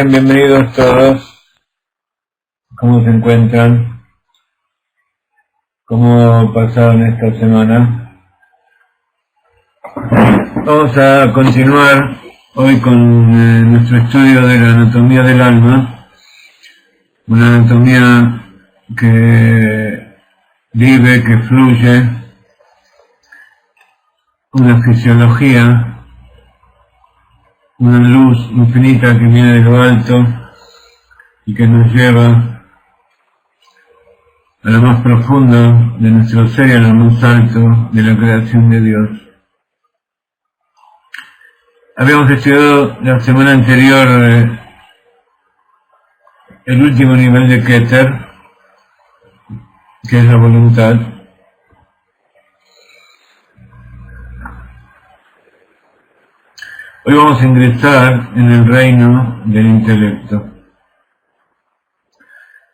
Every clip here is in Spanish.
Bienvenidos todos. ¿Cómo se encuentran? ¿Cómo pasaron esta semana? Vamos a continuar hoy con nuestro estudio de la anatomía del alma, una anatomía que vive, que fluye, una fisiología, una luz infinita que viene de lo alto y que nos lleva a lo más profundo de nuestro ser y a lo más alto de la creación de Dios. Habíamos estudiado la semana anterior el último nivel de Keter, que es la voluntad. Hoy vamos a ingresar en el reino del intelecto.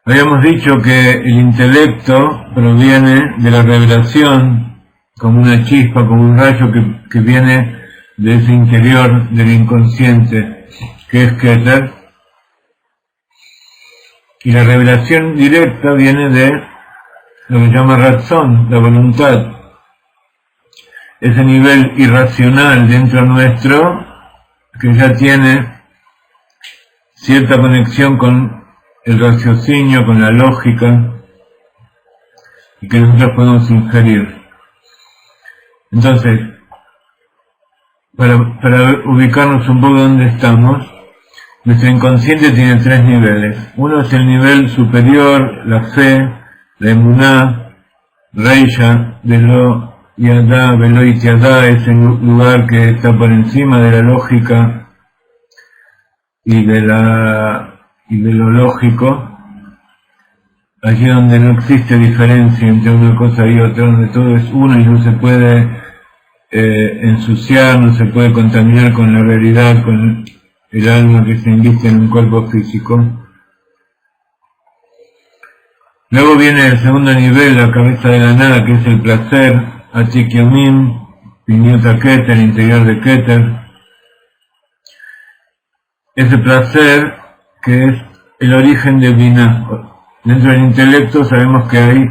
Habíamos dicho que el intelecto proviene de la revelación, como una chispa, como un rayo que viene de ese interior del inconsciente, que es Keter. Y la revelación directa viene de lo que se llama razón, la voluntad. ese nivel irracional dentro nuestro, que ya tiene cierta conexión con el raciocinio, con la lógica, y que nosotros podemos ingerir. Entonces, para ubicarnos un poco donde estamos, nuestro inconsciente tiene tres niveles. Uno es el nivel superior, la fe, la emuná, reisha, velo yadá, velo itiadá, es el lugar que está por encima de la lógica y de lo lógico, allí donde no existe diferencia entre una cosa y otra, donde todo es uno y no se puede ensuciar, no se puede contaminar con la realidad, con el alma que se inviste en un cuerpo físico. Luego viene el segundo nivel, la cabeza de la nada, que es el placer, Atik Yomim, Piniota Keter, interior de Keter. Ese placer que es el origen de Binah. Dentro del intelecto sabemos que hay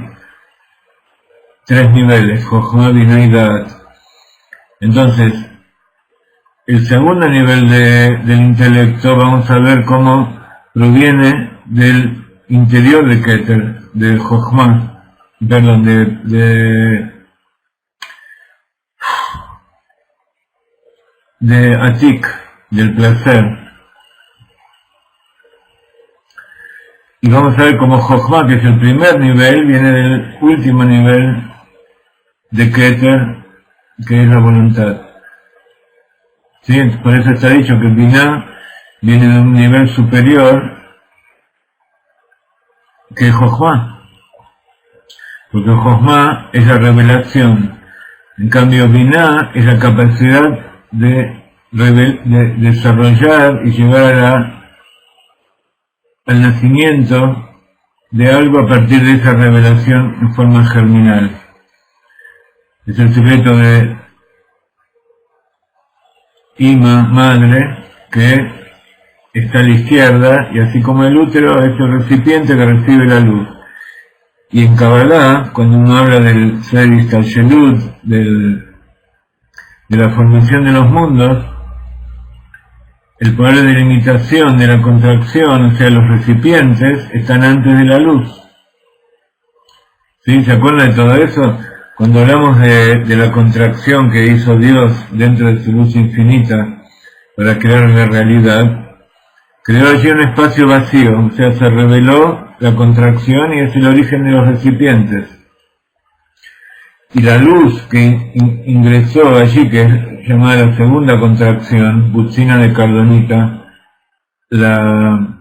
tres niveles, Jochma, Binah y Da'at. Entonces, el segundo nivel del intelecto vamos a ver cómo proviene del interior de Keter, de Jochma, perdón, de Atik, del placer. Y vamos a ver cómo Jochma, que es el primer nivel, viene del último nivel de Keter, que es la voluntad. ¿Sí? Por eso está dicho que Binah viene de un nivel superior que Jochma, porque Jochma es la revelación, en cambio Binah es la capacidad de desarrollar y llegar al nacimiento de algo a partir de esa revelación en forma germinal. Es el secreto de Ima, madre, que está a la izquierda, y así como el útero es el recipiente que recibe la luz. Y en Kabbalah, cuando uno habla del Ser Ishtalshelut, de la formación de los mundos, el poder de limitación, de la contracción, o sea, los recipientes, están antes de la luz. ¿Sí? ¿Se acuerdan de todo eso? Cuando hablamos de la contracción que hizo Dios dentro de su luz infinita para crear la realidad, creó allí un espacio vacío, o sea, se reveló la contracción y es el origen de los recipientes. Y la luz que ingresó allí, que es llamada la segunda contracción, Butzina de Cardonita, la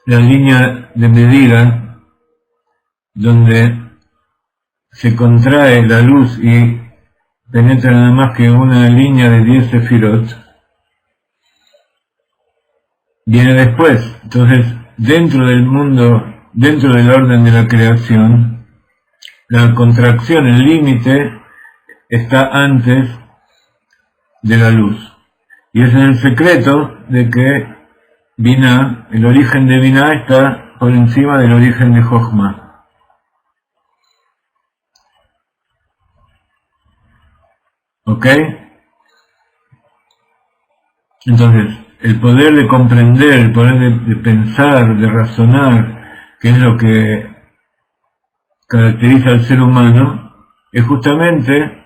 línea de medida donde se contrae la luz y penetra nada más que una línea de 10 sefirot, viene después. Entonces, dentro del mundo, dentro del orden de la creación, la contracción, el límite, está antes de la luz. Y ese es el secreto de que Binah, el origen de Binah está por encima del origen de Jochma. ¿Ok? Entonces, el poder de comprender, el poder de pensar, de razonar, que es lo que caracteriza al ser humano, es justamente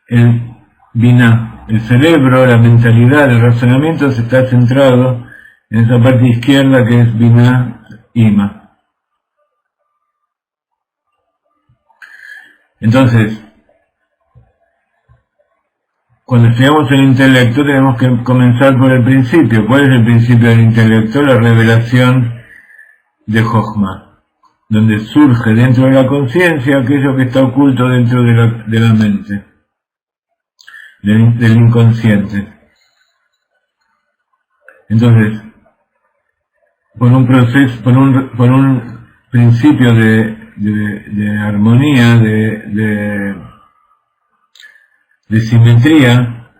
el Binah. El cerebro, la mentalidad, el razonamiento se está centrado en esa parte izquierda que es Binah Ima. Entonces, cuando estudiamos el intelecto tenemos que comenzar por el principio. ¿Cuál es el principio del intelecto? La revelación de Jochma, donde surge dentro de la conciencia aquello que está oculto dentro de la mente, del inconsciente. Entonces, por un proceso, por un principio de armonía, de simetría,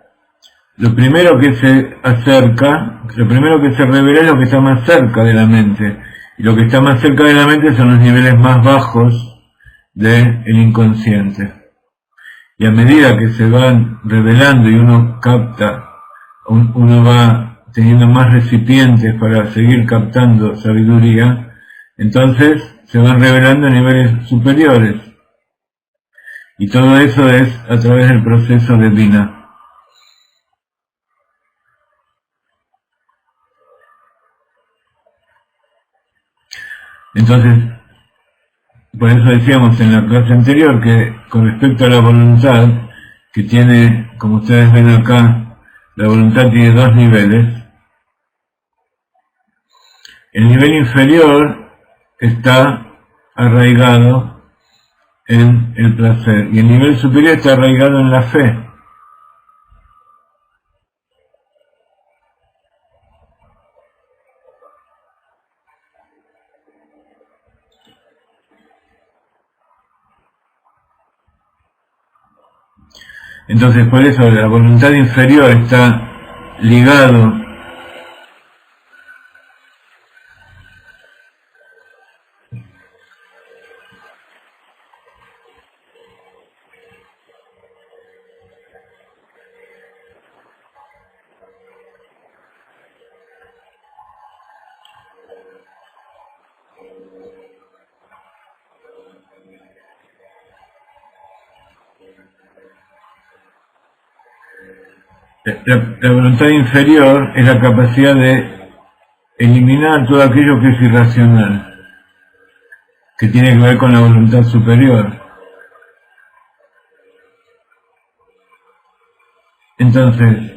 lo primero que se acerca, lo primero que se revela es lo que está más cerca de la mente, y lo que está más cerca de la mente son los niveles más bajos del inconsciente. Y a medida que se van revelando y uno capta, uno va teniendo más recipientes para seguir captando sabiduría, entonces se van revelando a niveles superiores. Y todo eso es a través del proceso de Vina. Entonces, por eso decíamos en la clase anterior que con respecto a la voluntad, que tiene, como ustedes ven acá, la voluntad tiene dos niveles. El nivel inferior está arraigado en el placer y el nivel superior está arraigado en la fe. Entonces por eso la voluntad inferior está ligado la voluntad inferior es la capacidad de eliminar todo aquello que es irracional, que tiene que ver con la voluntad superior. Entonces,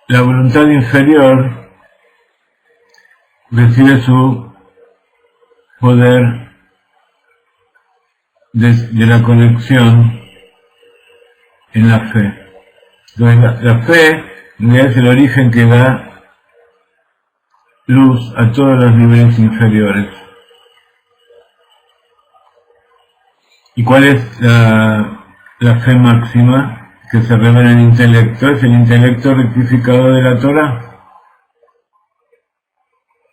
la voluntad inferior recibe su poder de la conexión en la fe. Entonces, la fe en realidad es el origen que da luz a todos los niveles inferiores. ¿Y cuál es la fe máxima que se revela en el intelecto? Es el intelecto rectificado de la Torah,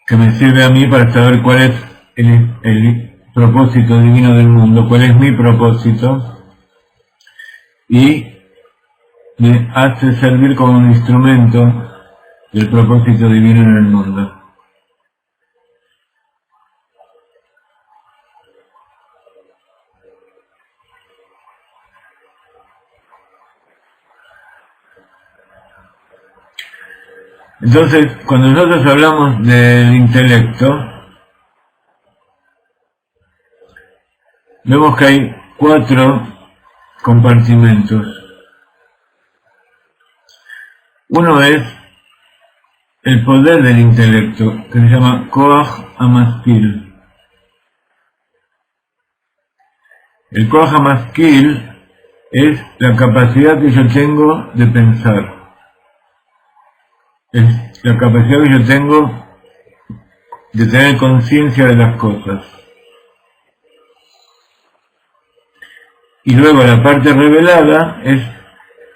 que me sirve a mí para saber cuál es el propósito divino del mundo, cuál es mi propósito, y me hace servir como un instrumento del propósito divino en el mundo. Entonces, cuando nosotros hablamos del intelecto, vemos que hay 4 compartimentos. Uno es el poder del intelecto, que se llama Koach HaMaskil. El Koach HaMaskil es la capacidad que yo tengo de pensar. Es la capacidad que yo tengo de tener conciencia de las cosas. Y luego la parte revelada es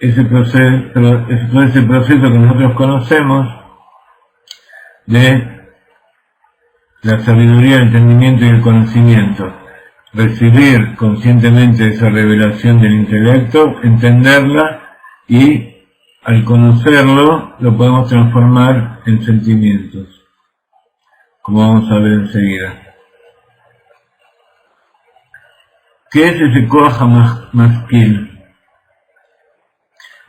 todo ese proceso que nosotros conocemos de la sabiduría, el entendimiento y el conocimiento. Recibir conscientemente esa revelación del intelecto, entenderla y al conocerlo lo podemos transformar en sentimientos, como vamos a ver enseguida. ¿Qué es ese Koach HaMaskil?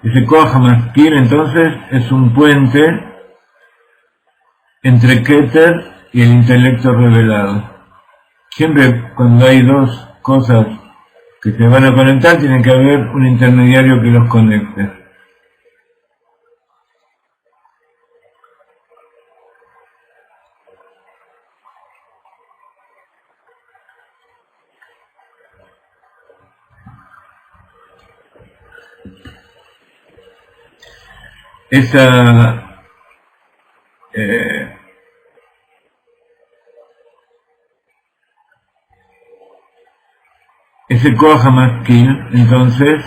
Ese Koach HaMaskil entonces es un puente entre Keter y el intelecto revelado. Siempre cuando hay dos cosas que se van a conectar, tiene que haber un intermediario que los conecte. Ese Koach HaMaskil, entonces,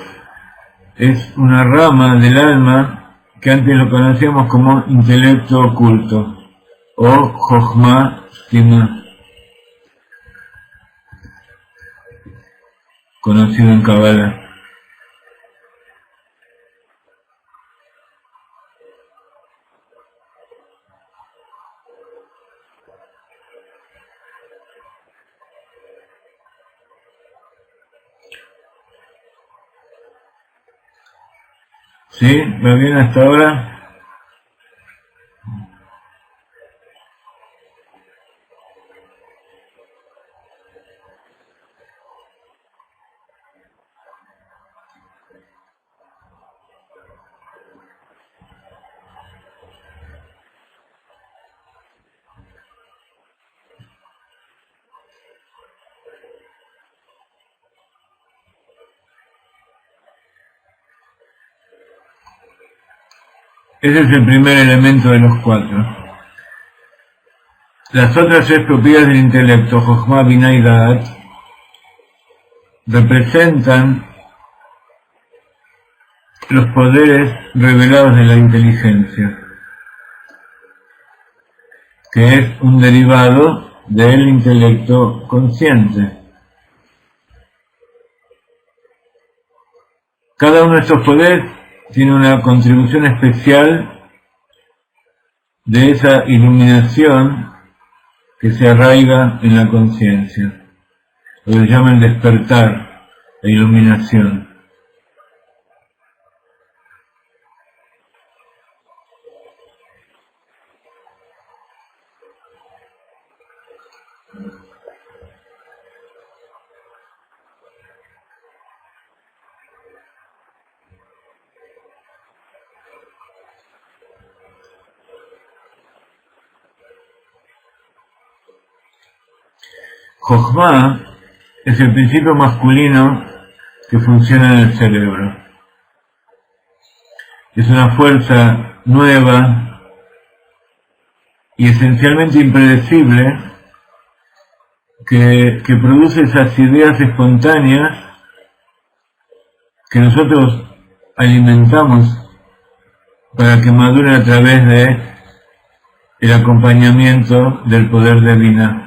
es una rama del alma que antes lo conocíamos como intelecto oculto, o Jochma Stima. conocido en Kabbalah. ¿Sí? ¿Va bien hasta ahora? Ese es el primer elemento de los 4. Las otras 3 propiedades del intelecto, Jochma, Binah y Da'at, representan los poderes revelados de la inteligencia, que es un derivado del intelecto consciente. Cada uno de estos poderes tiene una contribución especial de esa iluminación que se arraiga en la conciencia, lo que llaman despertar, la iluminación. Jochma es el principio masculino que funciona en el cerebro. Es una fuerza nueva y esencialmente impredecible que produce esas ideas espontáneas que nosotros alimentamos para que maduren a través de el acompañamiento del poder de Binah,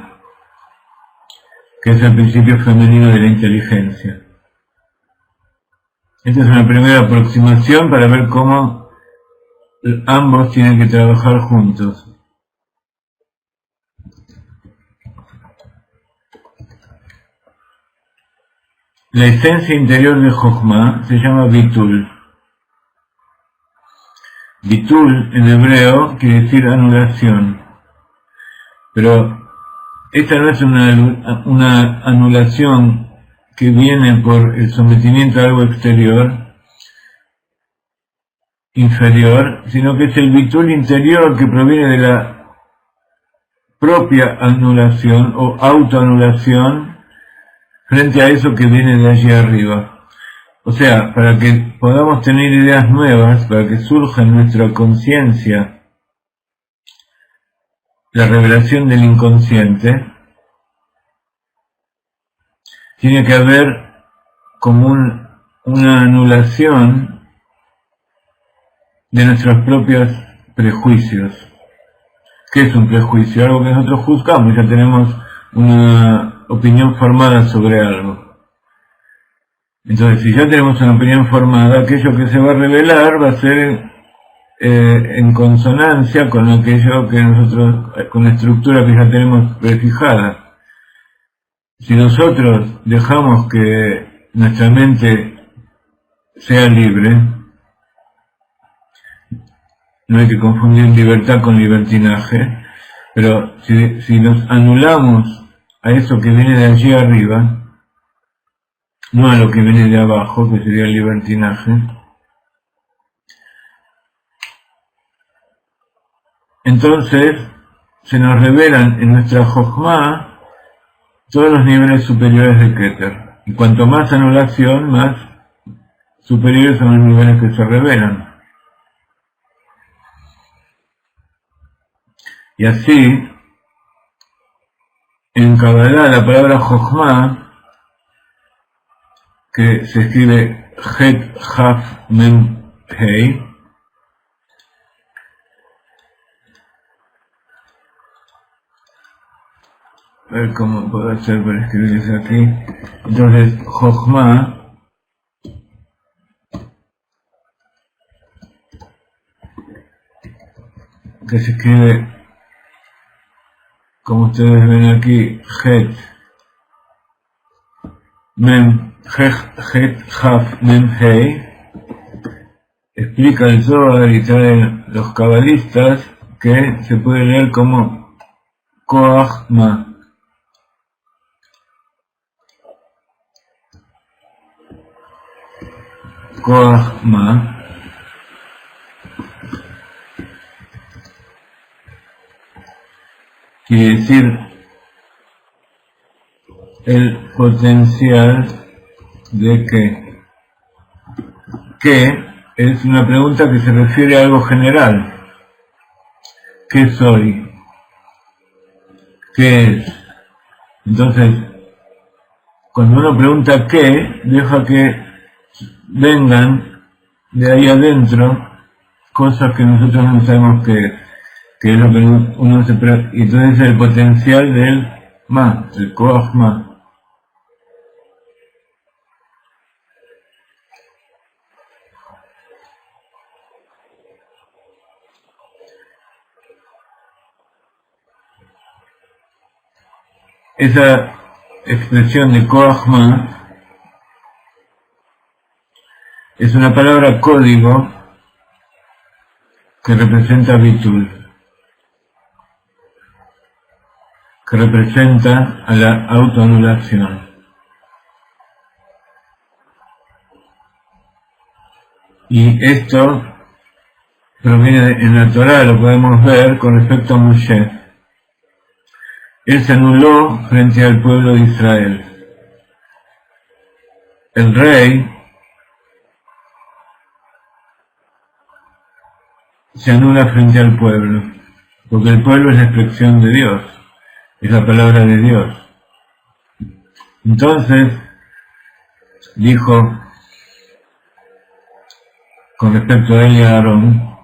que es el principio femenino de la inteligencia. Esta es una primera aproximación para ver cómo ambos tienen que trabajar juntos. La esencia interior de Jochma se llama Bitul. Bitul en hebreo quiere decir anulación, pero esta no es una anulación que viene por el sometimiento a algo exterior, inferior, sino que es el bitul interior que proviene de la propia anulación o autoanulación frente a eso que viene de allí arriba. O sea, para que podamos tener ideas nuevas, para que surja en nuestra conciencia la revelación del inconsciente, tiene que haber como una anulación de nuestros propios prejuicios. ¿Qué es un prejuicio? Algo que nosotros juzgamos, ya tenemos una opinión formada sobre algo. Entonces, si ya tenemos una opinión formada, aquello que se va a revelar va a ser en consonancia con aquello que nosotros, con la estructura que ya tenemos prefijada. Si nosotros dejamos que nuestra mente sea libre, no hay que confundir libertad con libertinaje, pero si nos anulamos a eso que viene de allí arriba, no a lo que viene de abajo, que sería el libertinaje, entonces se nos revelan en nuestra Jochma todos los niveles superiores de Keter. Y cuanto más anulación, más superiores son los niveles que se revelan. Y así, en Kabbalah la palabra Jochma, que se escribe Het Haf Mem Hei, A ver cómo puedo hacer para escribir eso aquí. Entonces, Jochma, que se escribe, como ustedes ven aquí, Het, Mem, Het, Haf, Mem, Hei, explica el Zohar y trae los cabalistas que se puede leer como Koachma. Koachma quiere decir el potencial de que es una pregunta que se refiere a algo general. ¿Qué soy? ¿Qué es? Entonces, cuando uno pregunta qué, deja que vengan de ahí adentro cosas que nosotros no sabemos que es lo que uno se pregunta. Y entonces el potencial del ma, el koach ma. Esa expresión de koach ma es una palabra código que representa bitul, que representa a la autoanulación. Y esto proviene en la Torá, lo podemos ver con respecto a Moshe. Él se anuló frente al pueblo de Israel. El rey se anula frente al pueblo, porque el pueblo es la expresión de Dios, es la palabra de Dios. Entonces, dijo, con respecto a él y a Aarón,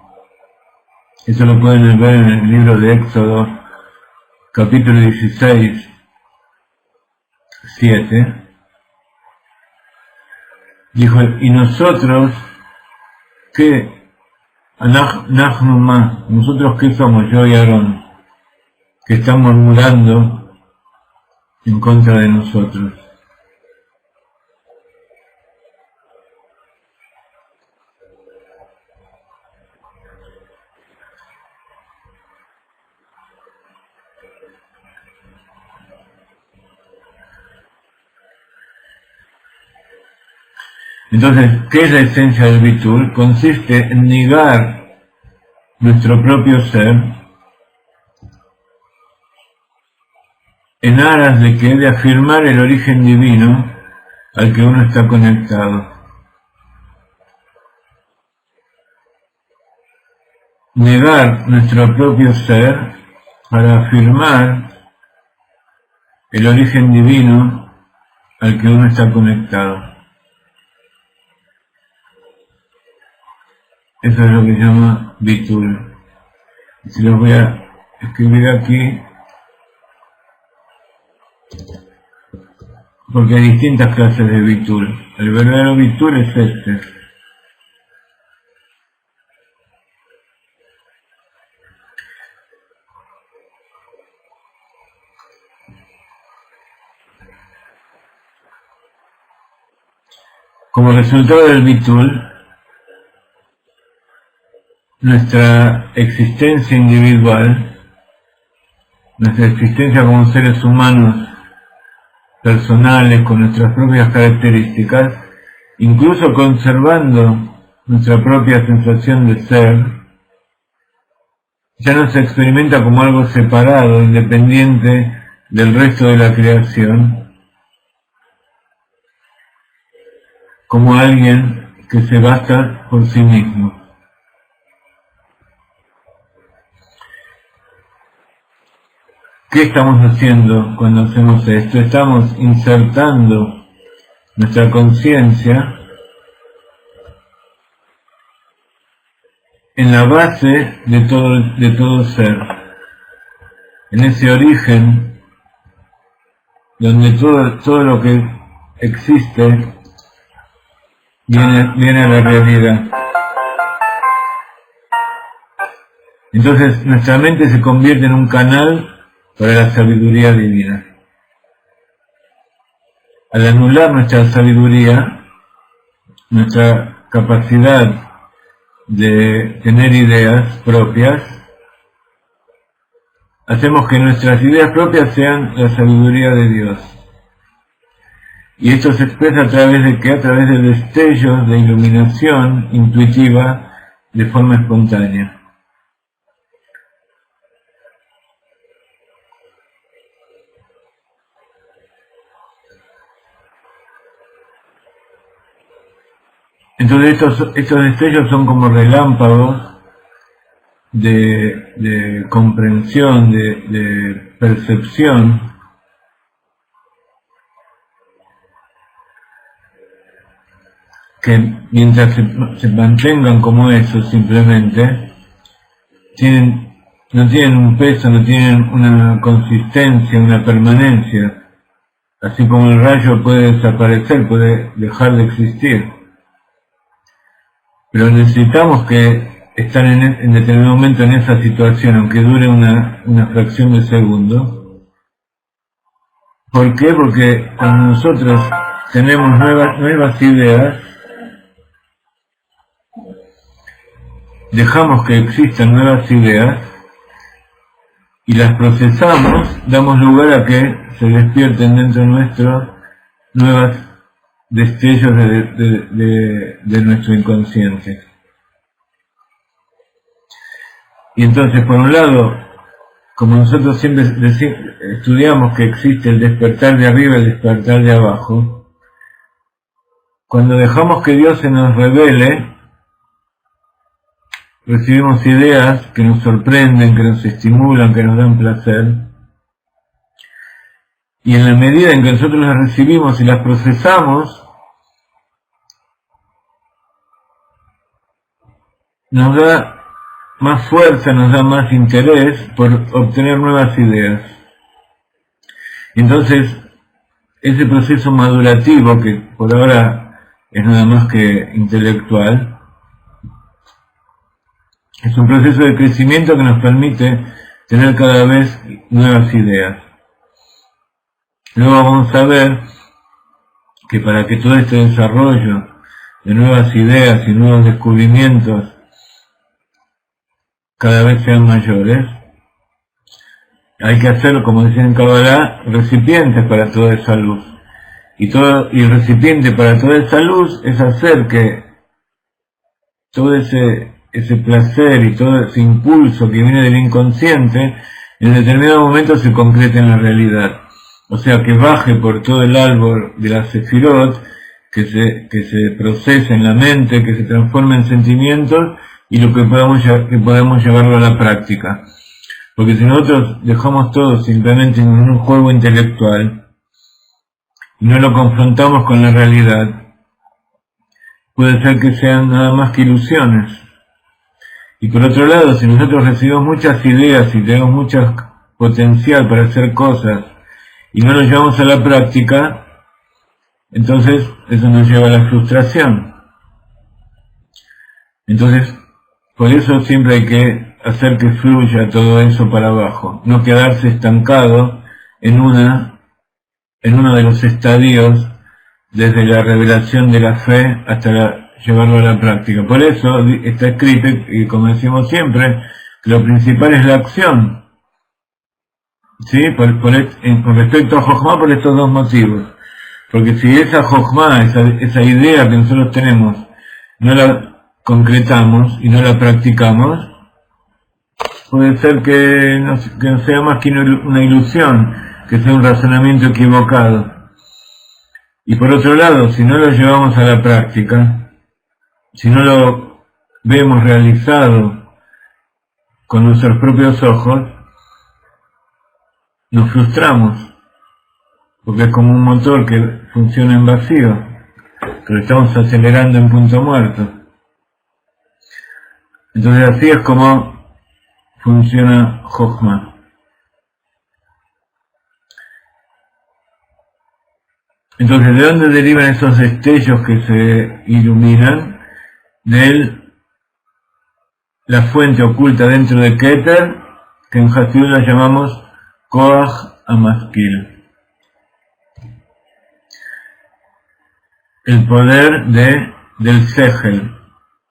eso lo pueden ver en el libro de Éxodo, capítulo 16, 7, dijo, y nosotros, ¿qué? Nosotros qué somos, yo y Aarón, que están murmurando en contra de nosotros. Entonces, ¿qué es la esencia del bitul? Consiste en negar nuestro propio ser en aras de que de afirmar el origen divino al que uno está conectado. Negar nuestro propio ser para afirmar el origen divino al que uno está conectado. Eso es lo que se llama bitul. Si lo voy a escribir aquí, porque hay distintas clases de bitul. El verdadero bitul es este. Como resultado del bitul, nuestra existencia individual, nuestra existencia como seres humanos personales, con nuestras propias características, incluso conservando nuestra propia sensación de ser, ya no se experimenta como algo separado, independiente del resto de la creación, como alguien que se basta por sí mismo. ¿Qué estamos haciendo cuando hacemos esto? Estamos insertando nuestra conciencia en la base de todo ser, en ese origen donde todo lo que existe viene a la realidad. Entonces nuestra mente se convierte en un canal para la sabiduría divina. Al anular nuestra sabiduría, nuestra capacidad de tener ideas propias, hacemos que nuestras ideas propias sean la sabiduría de Dios. Y esto se expresa a través de qué? A través de destellos de iluminación intuitiva de forma espontánea. Entonces estos destellos son como relámpagos de comprensión, de percepción, que mientras se mantengan como eso simplemente, no tienen un peso, no tienen una consistencia, una permanencia. Así como el rayo puede desaparecer, puede dejar de existir. Pero necesitamos que estar en determinado momento en esa situación, aunque dure una fracción de segundo. ¿Por qué? Porque cuando nosotros tenemos nuevas ideas, dejamos que existan nuevas ideas y las procesamos, damos lugar a que se despierten dentro nuestro nuevos destellos de nuestro inconsciente. Y entonces, por un lado, como nosotros siempre estudiamos que existe el despertar de arriba y el despertar de abajo, cuando dejamos que Dios se nos revele, recibimos ideas que nos sorprenden, que nos estimulan, que nos dan placer. Y en la medida en que nosotros las recibimos y las procesamos, nos da más fuerza, nos da más interés por obtener nuevas ideas. Y entonces, ese proceso madurativo, que por ahora es nada más que intelectual, es un proceso de crecimiento que nos permite tener cada vez nuevas ideas. Luego vamos a ver que para que todo este desarrollo de nuevas ideas y nuevos descubrimientos cada vez sean mayores, hay que hacer, como decía en Kabbalah, recipientes para toda esa luz. Y el recipiente para toda esa luz es hacer que todo ese placer y todo ese impulso que viene del inconsciente en determinado momento se concrete en la realidad. O sea, que baje por todo el árbol de la Sefirot, que se procese en la mente, que se transforme en sentimientos y que podamos llevarlo a la práctica. Porque si nosotros dejamos todo simplemente en un juego intelectual y no lo confrontamos con la realidad, puede ser que sean nada más que ilusiones. Y por otro lado, si nosotros recibimos muchas ideas y tenemos mucho potencial para hacer cosas y no lo llevamos a la práctica, entonces eso nos lleva a la frustración. Entonces, por eso siempre hay que hacer que fluya todo eso para abajo, no quedarse estancado en uno de los estadios desde la revelación de la fe hasta llevarlo a la práctica. Por eso está escrito, y como decimos siempre, que lo principal es la acción. ¿Sí? Con respecto a Jochma, por estos dos motivos. Porque si esa Jochma, esa idea que nosotros tenemos, no la concretamos y no la practicamos, puede ser que no sea más que una ilusión, que sea un razonamiento equivocado. Y por otro lado, si no lo llevamos a la práctica, si no lo vemos realizado con nuestros propios ojos, nos frustramos, porque es como un motor que funciona en vacío, que lo estamos acelerando en punto muerto. Entonces así es como funciona Jochma. Entonces, ¿de dónde derivan esos destellos que se iluminan? De la fuente oculta dentro de Keter, que en Hasidut la llamamos Koach Amaskil. El poder del Sechel,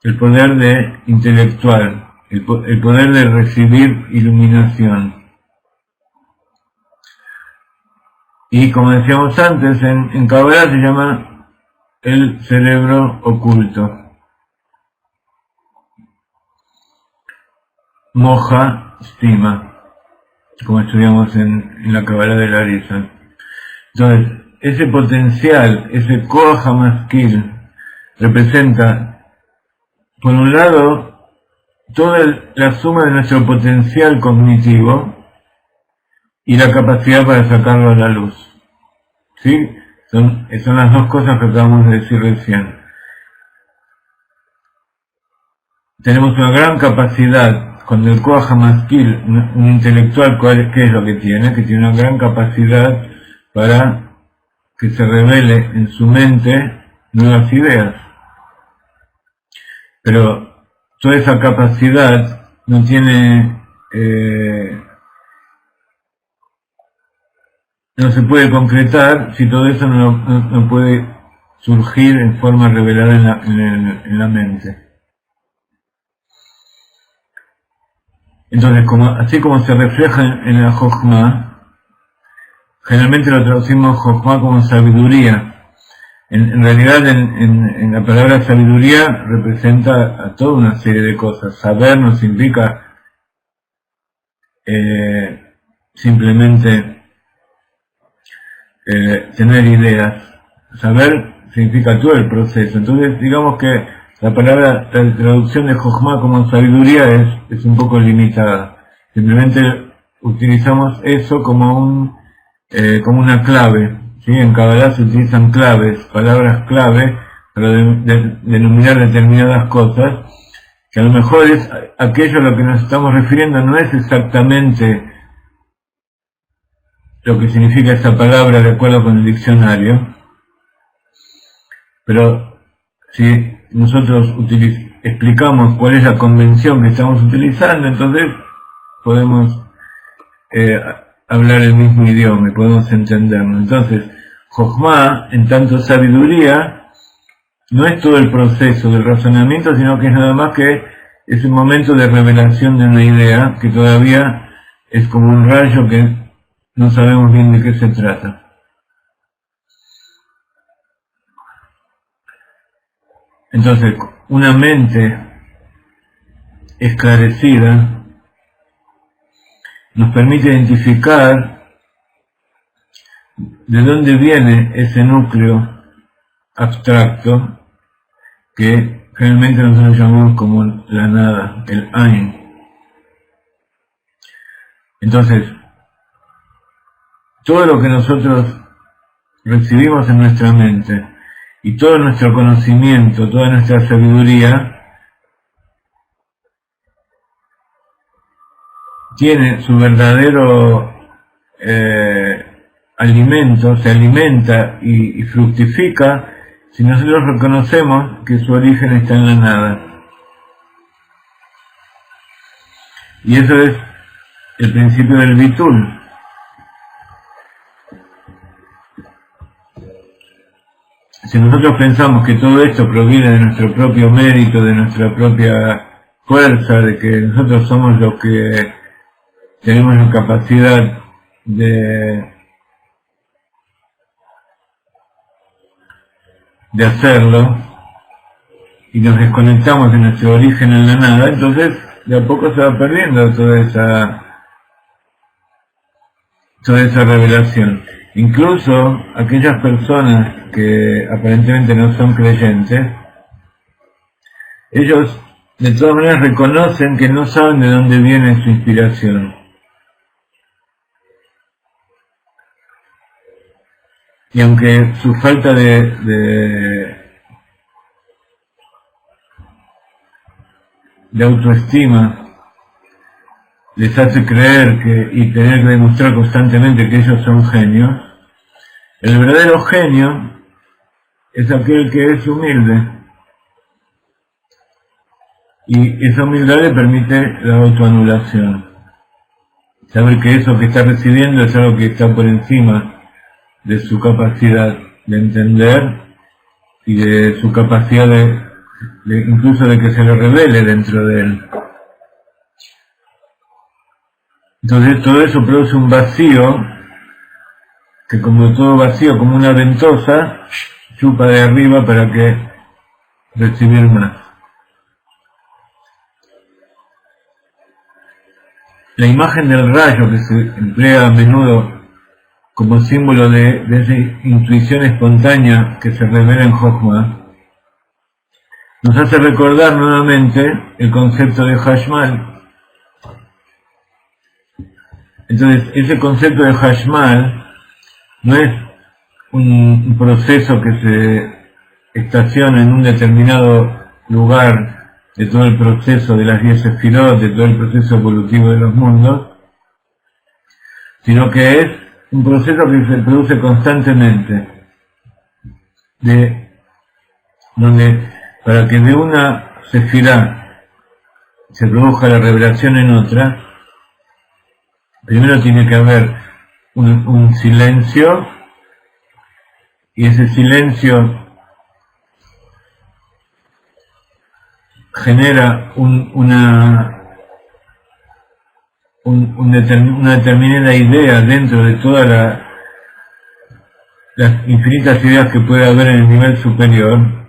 el poder de intelectual, el poder de recibir iluminación. Y como decíamos antes, en Kabbalah se llama el cerebro oculto. Moja Stima, como estudiamos en la Kabbalah de Larissa. Entonces, ese potencial, ese Koach Maskil, representa, por un lado, toda la suma de nuestro potencial cognitivo y la capacidad para sacarlo a la luz. ¿Sí? Son las dos cosas que acabamos de decir recién. Tenemos una gran capacidad, con el Koach Maskil, un intelectual, ¿qué es lo que tiene? Que tiene una gran capacidad para que se revele en su mente nuevas ideas. Pero toda esa capacidad no tiene, no se puede concretar si todo eso no puede surgir en forma revelada en la mente. Entonces, así como se refleja en la Jochma, generalmente lo traducimos Jochma como sabiduría. En realidad, en la palabra sabiduría representa a toda una serie de cosas. Saber no significa simplemente tener ideas. Saber significa todo el proceso. Entonces, digamos que la traducción de Jochma como sabiduría es un poco limitada. Simplemente utilizamos eso como una clave. ¿Sí? En Kabbalah se utilizan claves, palabras clave, para denominar determinadas cosas, que a lo mejor es aquello a lo que nos estamos refiriendo, no es exactamente lo que significa esa palabra de acuerdo con el diccionario, pero si nosotros explicamos cuál es la convención que estamos utilizando, entonces podemos hablar el mismo idioma y podemos entenderlo. Entonces, Jochma, en tanto sabiduría, no es todo el proceso del razonamiento, sino que es nada más que ese momento de revelación de una idea que todavía es como un rayo que no sabemos bien de qué se trata. Entonces, una mente esclarecida nos permite identificar de dónde viene ese núcleo abstracto que generalmente nosotros llamamos como la nada, el Ain. Entonces, todo lo que nosotros recibimos en nuestra mente y todo nuestro conocimiento, toda nuestra sabiduría, tiene su verdadero alimento, se alimenta y fructifica si nosotros reconocemos que su origen está en la nada. Y eso es el principio del Bitul. Si nosotros pensamos que todo esto proviene de nuestro propio mérito, de nuestra propia fuerza, de que nosotros somos los que tenemos la capacidad de hacerlo, y nos desconectamos de nuestro origen en la nada, entonces de a poco se va perdiendo toda esa revelación. Incluso aquellas personas que aparentemente no son creyentes, ellos de todas maneras reconocen que no saben de dónde viene su inspiración. Y aunque su falta de autoestima les hace creer y tener que demostrar constantemente que ellos son genios, El verdadero genio es aquel que es humilde, y esa humildad le permite la autoanulación. Saber que eso que está recibiendo es algo que está por encima de su capacidad de entender y de su capacidad incluso de que se le revele dentro de él. Entonces todo eso produce un vacío que, como todo vacío, como una ventosa, chupa de arriba para que recibir más. La imagen del rayo, que se emplea a menudo como símbolo de esa intuición espontánea que se revela en Jochma, nos hace recordar nuevamente el concepto de Hashmal. Entonces, ese concepto de Hashmal no es un proceso que se estaciona en un determinado lugar de todo el proceso de las 10 sefirot, de todo el proceso evolutivo de los mundos, sino que es un proceso que se produce constantemente, donde para que de una sefirá se produzca la revelación en otra, primero tiene que haber un silencio, y ese silencio genera una determinada idea dentro de todas las infinitas ideas que puede haber en el nivel superior.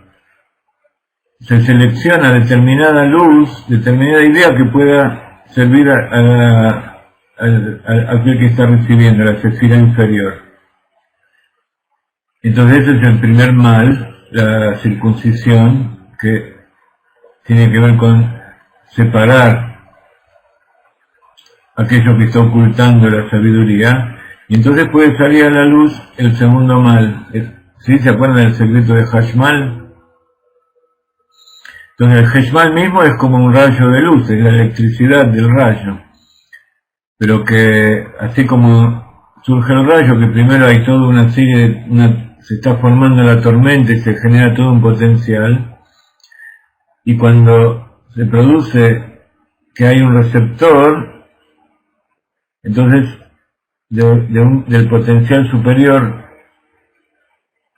Se selecciona determinada luz, determinada idea que pueda servir a aquel que está recibiendo, la sefira inferior. Entonces ese es el primer mal, la circuncisión, que tiene que ver con separar aquello que está ocultando la sabiduría, y entonces puede salir a la luz el segundo mal. ¿Sí? ¿Se acuerdan del secreto de Hashmal? Entonces el Hashmal mismo es como un rayo de luz, es la electricidad del rayo, pero que así como surge el rayo, que primero hay toda una serie, se está formando la tormenta y se genera todo un potencial, y cuando se produce que hay un receptor, entonces del potencial superior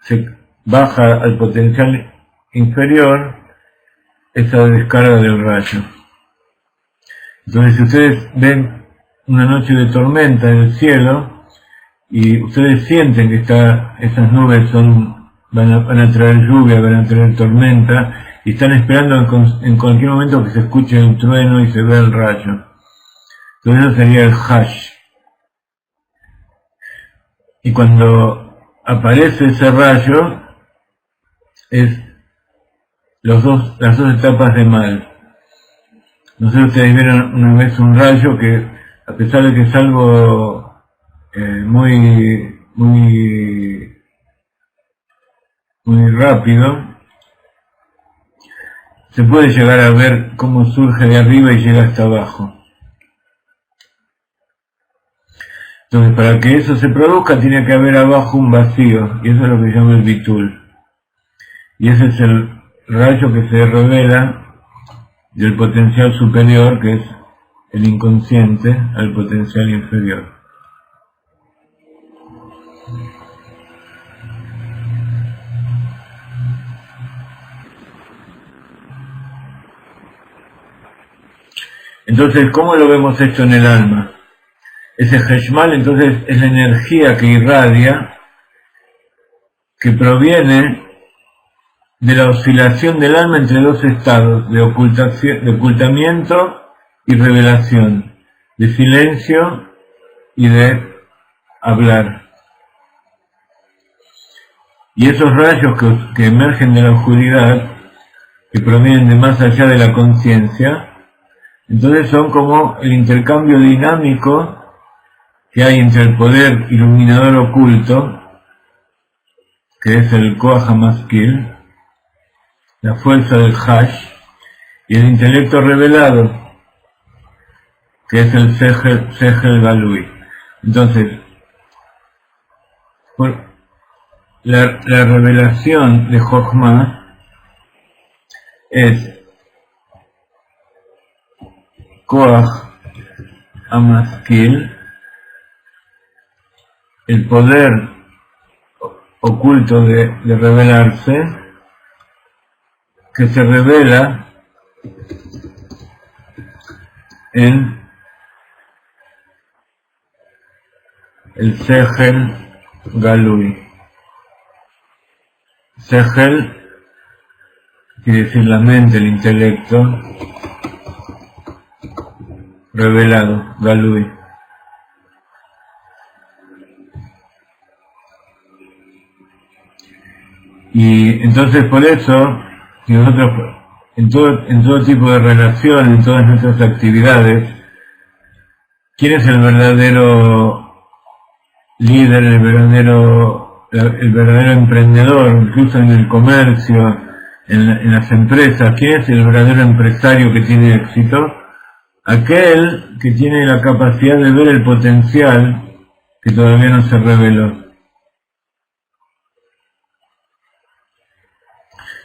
se baja al potencial inferior esa descarga del rayo. Entonces, si ustedes ven una noche de tormenta en el cielo y ustedes sienten que esas nubes van a traer lluvia, van a traer tormenta, y están esperando en cualquier momento que se escuche un trueno y se vea el rayo. Entonces eso sería el hash. Y cuando aparece ese rayo, es las dos etapas de mal. No sé si ustedes vieron una vez un rayo que, a pesar de que es algo muy rápido, se puede llegar a ver cómo surge de arriba y llega hasta abajo. Entonces, para que eso se produzca, tiene que haber abajo un vacío, y eso es lo que se llama el bitul. Y ese es el rayo que se revela del potencial superior, que es el inconsciente, al potencial inferior. Entonces, ¿cómo lo vemos esto en el alma? Ese Heshmal, entonces, es la energía que irradia, que proviene de la oscilación del alma entre dos estados, de ocultamiento y revelación, de silencio y de hablar. Y esos rayos que emergen de la oscuridad, que provienen de más allá de la conciencia, entonces son como el intercambio dinámico que hay entre el poder iluminador oculto, que es el Koach HaMaskil, la fuerza del Hash, y el intelecto revelado, que es el Sehel Galui. Entonces, la revelación de Jochma es Koach Amaskil, el poder oculto de revelarse, que se revela en el Sechel Galui. Sechel quiere decir la mente, el intelecto, revelado, Galui. Y entonces por eso, si nosotros en todo tipo de relación, en todas nuestras actividades, ¿quién es el verdadero líder, el verdadero emprendedor, incluso en el comercio, en las empresas? ¿Quién es el verdadero empresario que tiene éxito? Aquel que tiene la capacidad de ver el potencial que todavía no se reveló.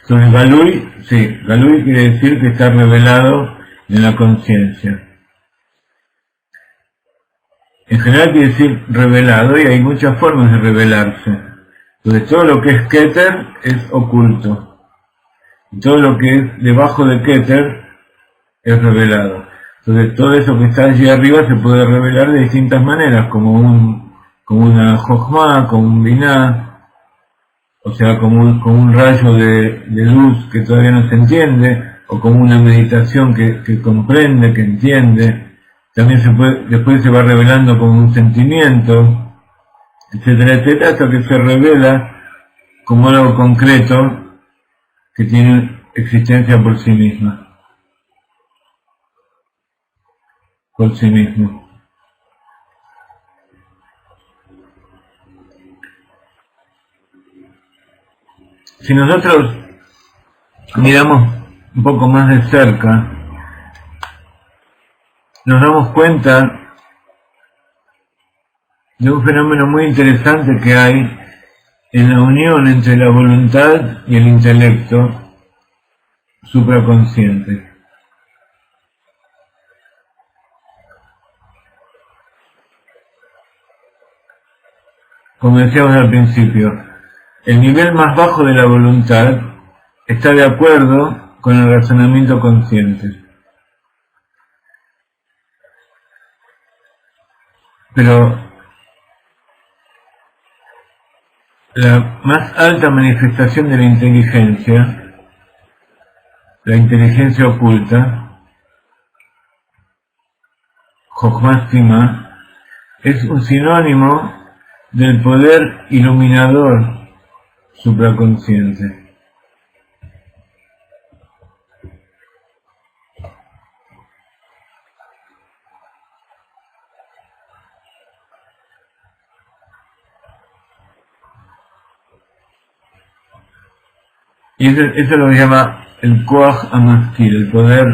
Entonces Galui, sí, Galui quiere decir que está revelado en la conciencia. En general quiere decir revelado, y hay muchas formas de revelarse. Entonces todo lo que es Keter es oculto. Y todo lo que es debajo de Keter es revelado. Entonces todo eso que está allí arriba se puede revelar de distintas maneras, como una Jochma, como un Binah, o sea, como un rayo de luz que todavía no se entiende, o como una meditación que comprende, que entiende. También después se va revelando como un sentimiento, etcétera, etcétera, hasta que se revela como algo concreto que tiene existencia por sí misma. Por sí mismo. Si nosotros miramos un poco más de cerca, nos damos cuenta de un fenómeno muy interesante que hay en la unión entre la voluntad y el intelecto supraconsciente. Como decíamos al principio, el nivel más bajo de la voluntad está de acuerdo con el razonamiento consciente. Pero la más alta manifestación de la inteligencia oculta, Jochma Stima, es un sinónimo del poder iluminador supraconsciente. Y eso lo llama el Koach Amaskil, el poder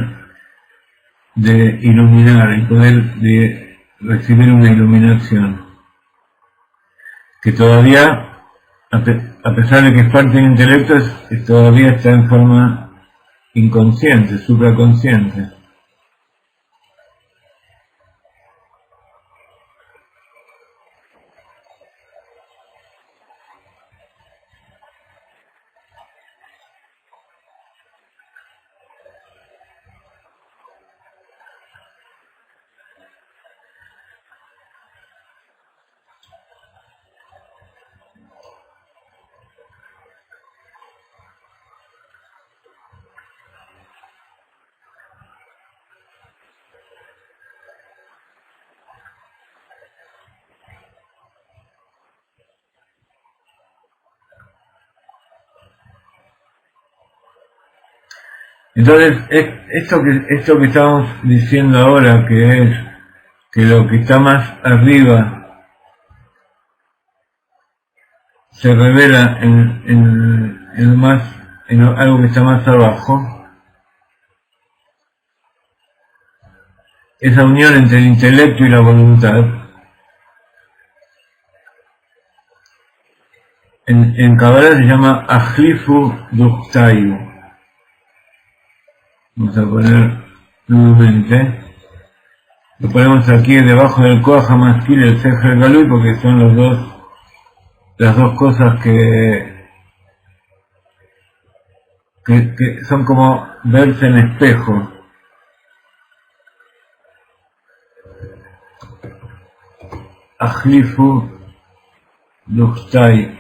de iluminar, el poder de recibir una iluminación, que todavía, a pesar de que es parte del intelecto, todavía está en forma inconsciente, supraconsciente. Entonces, esto que estamos diciendo ahora, que es que lo que está más arriba se revela en algo que está más abajo, esa unión entre el intelecto y la voluntad En Kabbalah se llama Ahlifu Duchtayu. Vamos a poner nuevamente. Lo ponemos aquí debajo del Koach HaMaskil, el Sefer Galui, porque son las dos cosas que son como verse en espejo. Ahlifu Duchtayu.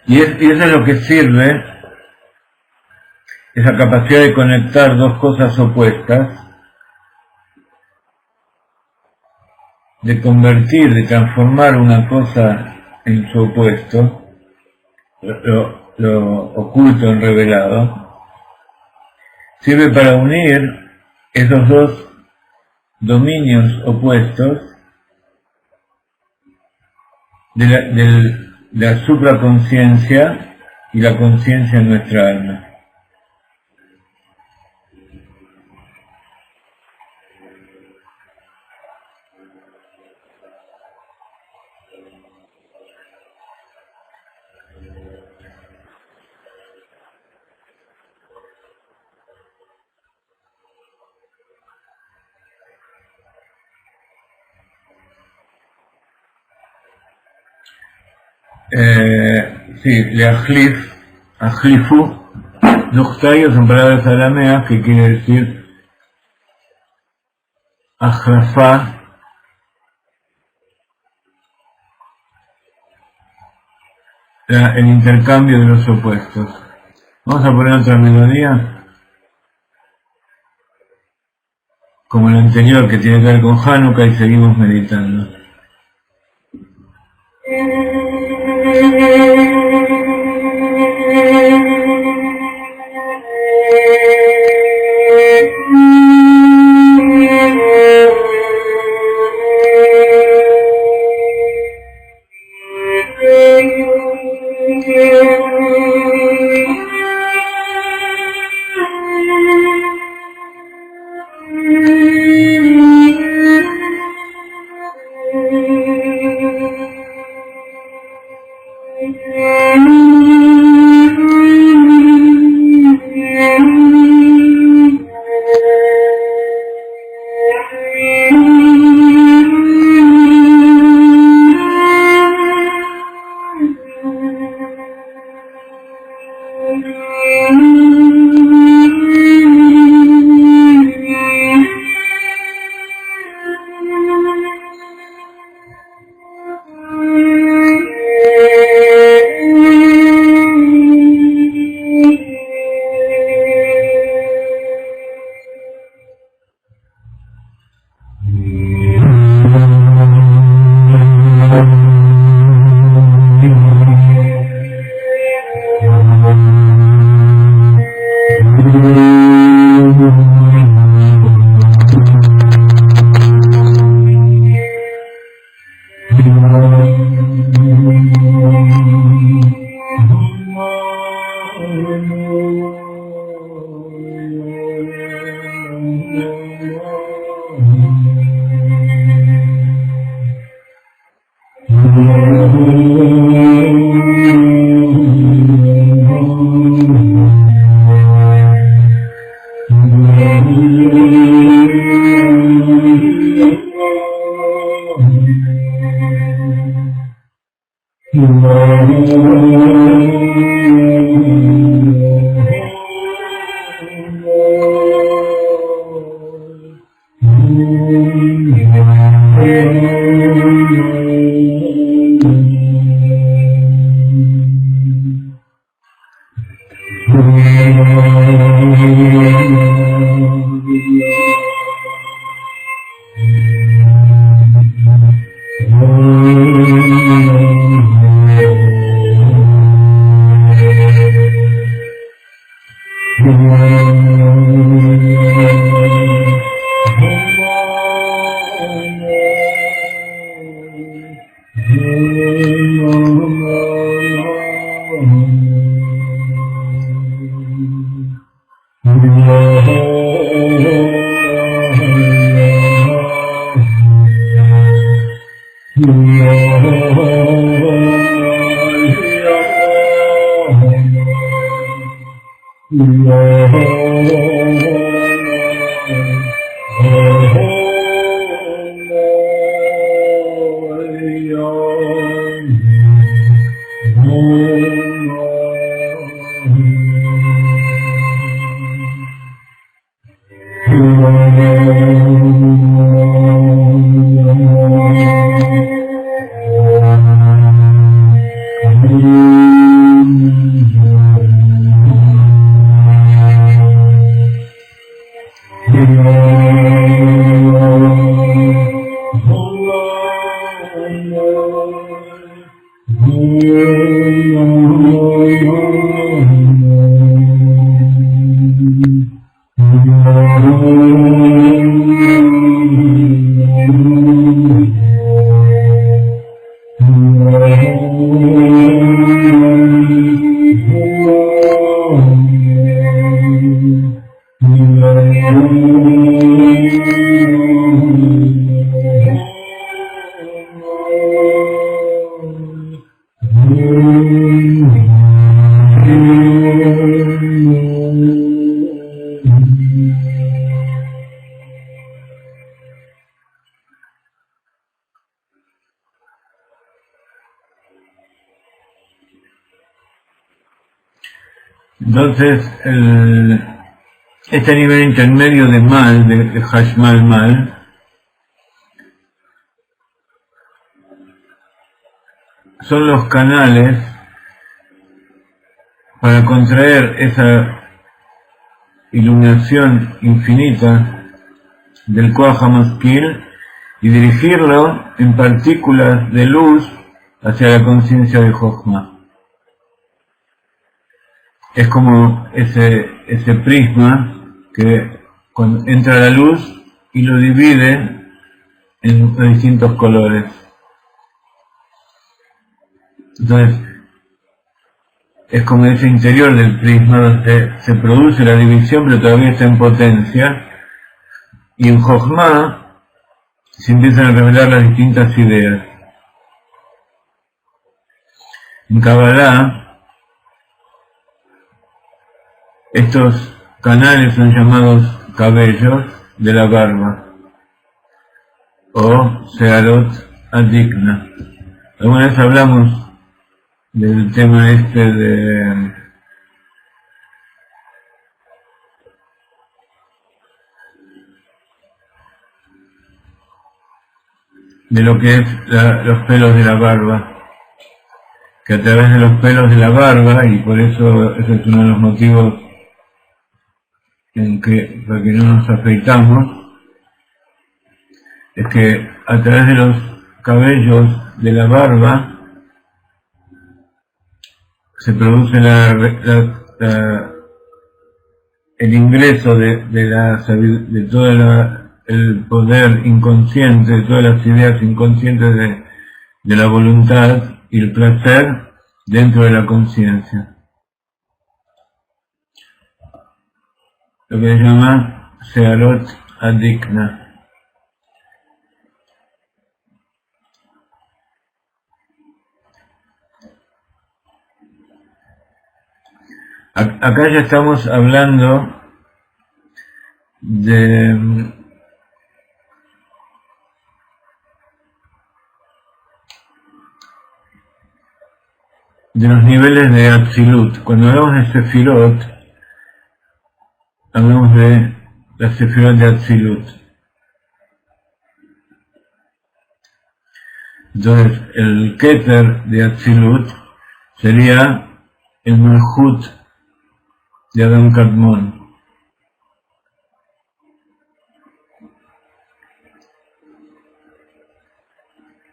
Y eso es lo que sirve, esa capacidad de conectar dos cosas opuestas, de convertir, de transformar una cosa en su opuesto, lo oculto en revelado, sirve para unir esos dos dominios opuestos de la supraconciencia y la conciencia en nuestra alma. Sí, Ahlifu Duchtayu son palabras arameas que quiere decir Ahrafá, el intercambio de los opuestos. Vamos a poner otra melodía, como la anterior que tiene que ver con Hanukkah, y seguimos meditando. Entonces, este nivel intermedio de mal, de Hashmal mal, son los canales para contraer esa iluminación infinita del Koach HaMaskil y dirigirlo en partículas de luz hacia la conciencia de Jochma. Es como ese prisma que cuando entra la luz y lo divide en distintos colores. Entonces, es como ese interior del prisma donde se produce la división, pero todavía está en potencia, y en Jochma se empiezan a revelar las distintas ideas. En Kabbalah, estos canales son llamados cabellos de la barba, o Searot Adikna. Alguna vez hablamos del tema de lo que es los pelos de la barba, que a través de los pelos de la barba, y por eso ese es uno de los motivos para que no nos afeitamos, es que a través de los cabellos de la barba se produce el ingreso de todo el poder inconsciente, de todas las ideas inconscientes de la voluntad y el placer dentro de la conciencia. Lo que se llama Searot Adikna. Acá ya estamos hablando de los niveles de Atzilut. Cuando hablamos de Sefirot, hablamos de la Sefirot de Atzilut. Entonces, el Keter de Atzilut sería el Malchut de Adam Kadmon.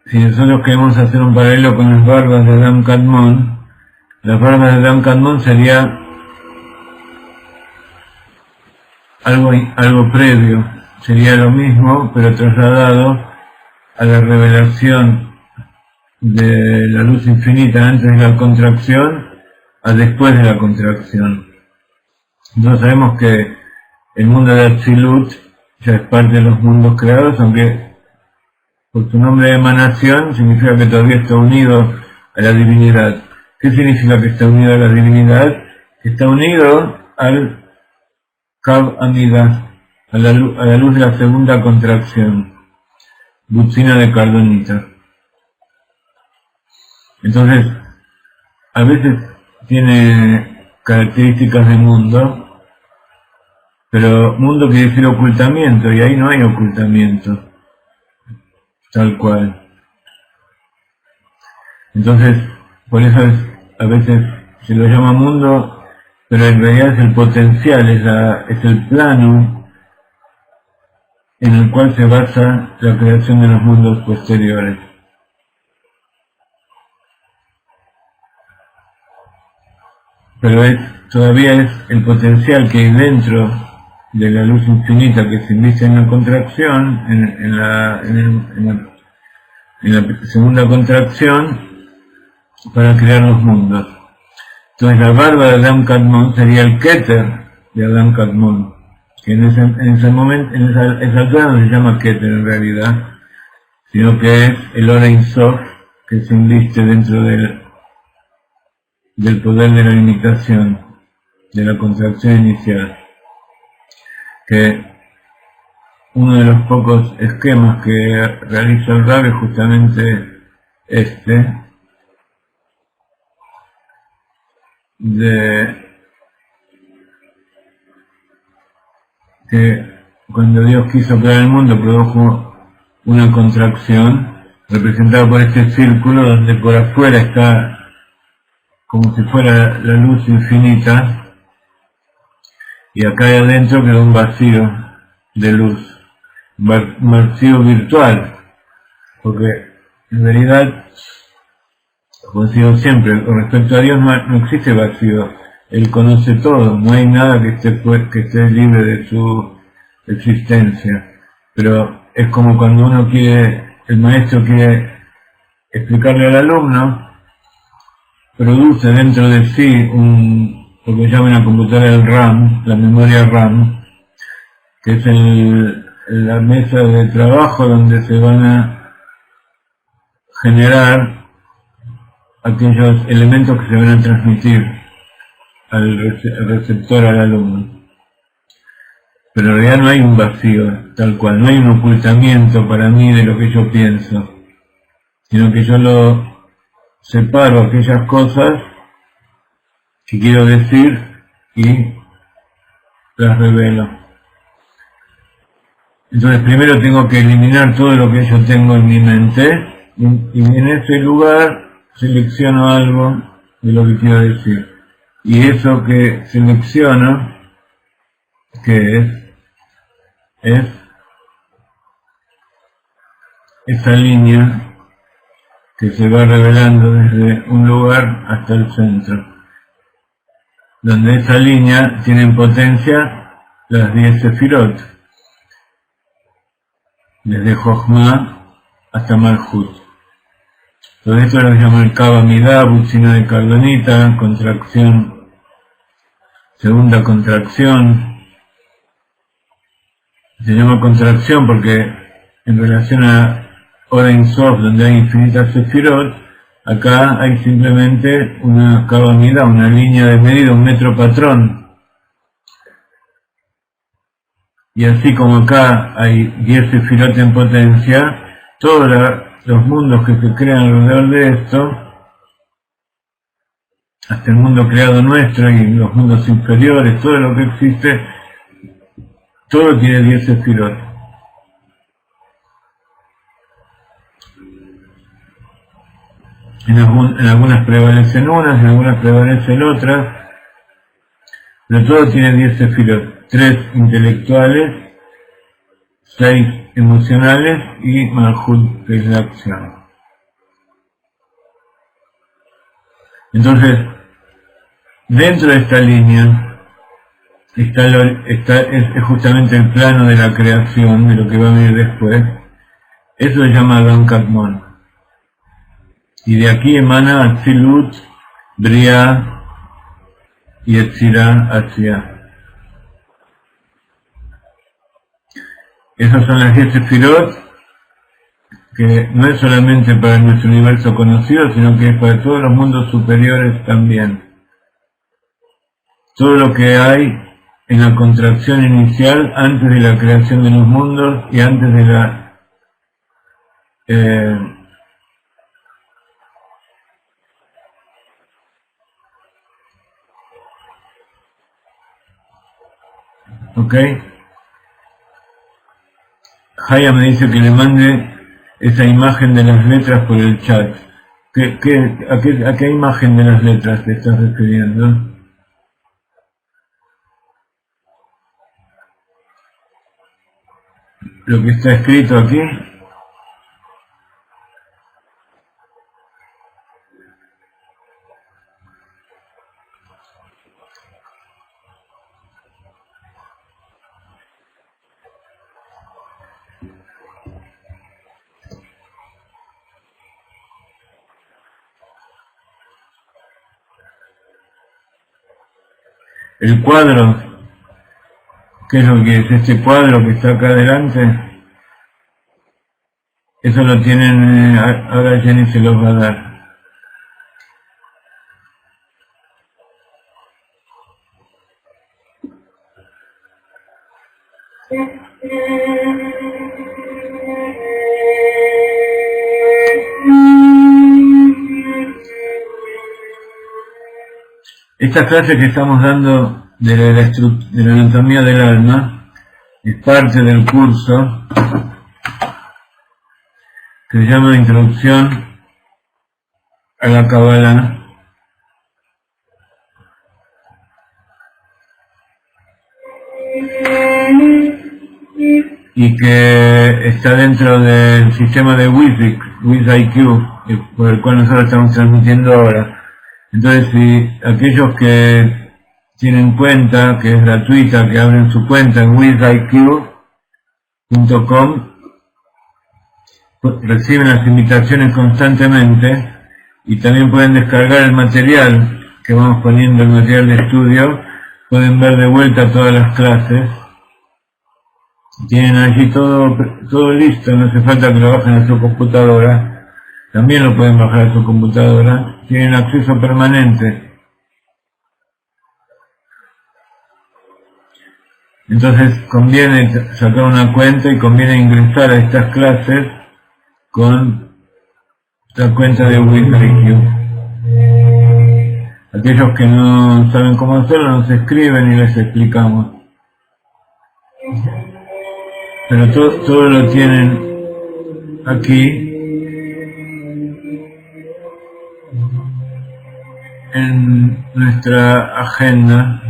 Si nosotros queremos hacer un paralelo con las barbas de Adam Kadmon, las barbas de Adam Kadmon sería algo previo, sería lo mismo, pero trasladado a la revelación de la luz infinita antes de la contracción a después de la contracción. Entonces sabemos que el mundo de Atzilut ya es parte de los mundos creados, aunque por su nombre de emanación significa que todavía está unido a la divinidad. ¿Qué significa que está unido a la divinidad? Que está unido al Kav Amida, a la luz de la segunda contracción, Butzina de Cardonita. Entonces, a veces tiene características de mundo, pero mundo quiere decir ocultamiento, y ahí no hay ocultamiento, tal cual. Entonces, por eso a veces se lo llama mundo, pero en realidad es el potencial, es el plano en el cual se basa la creación de los mundos posteriores. Pero todavía es el potencial que hay dentro de la luz infinita que se inviste en la contracción, en la segunda contracción, para crear los mundos. Entonces la barba de Adam Kadmon sería el Keter de Adam Kadmon, que en ese momento, esa altura no se llama Keter en realidad, sino que es el Orein Sof que se inviste dentro del poder de la limitación, de la contracción inicial. Que uno de los pocos esquemas que realiza el Rab es justamente de que cuando Dios quiso crear el mundo produjo una contracción representada por este círculo donde por afuera está como si fuera la luz infinita y acá adentro quedó un vacío de luz, un vacío virtual, porque en realidad, como digo siempre, con respecto a Dios no existe vacío, Él conoce todo, no hay nada que esté libre de su existencia, pero es como cuando el maestro quiere explicarle al alumno, produce dentro de sí lo que llaman la computadora el RAM, la memoria RAM, que es la mesa de trabajo donde se van a generar aquellos elementos que se van a transmitir al receptor, al alumno. Pero en realidad no hay un vacío, tal cual, no hay un ocultamiento para mí de lo que yo pienso, sino que yo lo separo aquellas cosas que quiero decir y las revelo. Entonces primero tengo que eliminar todo lo que yo tengo en mi mente y en ese lugar selecciono algo de lo que quiero decir. Y eso que selecciono, que es esa línea que se va revelando desde un lugar hasta el centro, donde esa línea tiene en potencia las 10 sefirot, desde Jochma hasta Malhut. Todo esto es lo que se llama el Kav Amida, Butzina de Cardonita, contracción, segunda contracción. Se llama contracción porque en relación a Orein Sof, donde hay infinitas sefirot, acá hay simplemente una Kav Amida, una línea de medida, un metro patrón. Y así como acá hay 10 sefirot en potencia, todos los mundos que se crean alrededor de esto, hasta el mundo creado nuestro y los mundos inferiores, todo lo que existe, todo tiene 10 sefirot. En algunas prevalecen unas, en algunas prevalecen otras, pero todo tiene 10 sefirot, 3 intelectuales, 6 emocionales y Malhut, que es la acción. Entonces, dentro de esta línea es justamente el plano de la creación, de lo que va a venir después. Eso se llama Adam Kadmon. Y de aquí emana Atzilut, Bria y Yetzirah hacia. Esas son las 10 sefirot que no es solamente para nuestro universo conocido, sino que es para todos los mundos superiores también. Todo lo que hay en la contracción inicial, antes de la creación de los mundos y antes de la ¿ok? Jaya me dice que le mande esa imagen de las letras por el chat. ¿A qué imagen de las letras te estás refiriendo? Lo que está escrito aquí. El cuadro, ¿qué es lo que es? Este cuadro que está acá adelante, eso lo tienen, ahora Jenny se los va a dar. Esta clase que estamos dando de la anatomía del alma es parte del curso que se llama Introducción a la Kabbalah, y que está dentro del sistema de WizIQ, por el cual nosotros estamos transmitiendo ahora. Entonces, si aquellos que tienen cuenta, que es gratuita, que abren su cuenta en wiziq.com, reciben las invitaciones constantemente y también pueden descargar el material que vamos poniendo, el material de estudio, pueden ver de vuelta todas las clases, tienen allí todo listo, no hace falta que lo bajen a su computadora. También lo pueden bajar a su computadora, tienen acceso permanente. Entonces conviene sacar una cuenta y conviene ingresar a estas clases con la cuenta de WizIQ. Aquellos que no saben cómo hacerlo nos escriben y les explicamos. Pero todo lo tienen aquí en nuestra agenda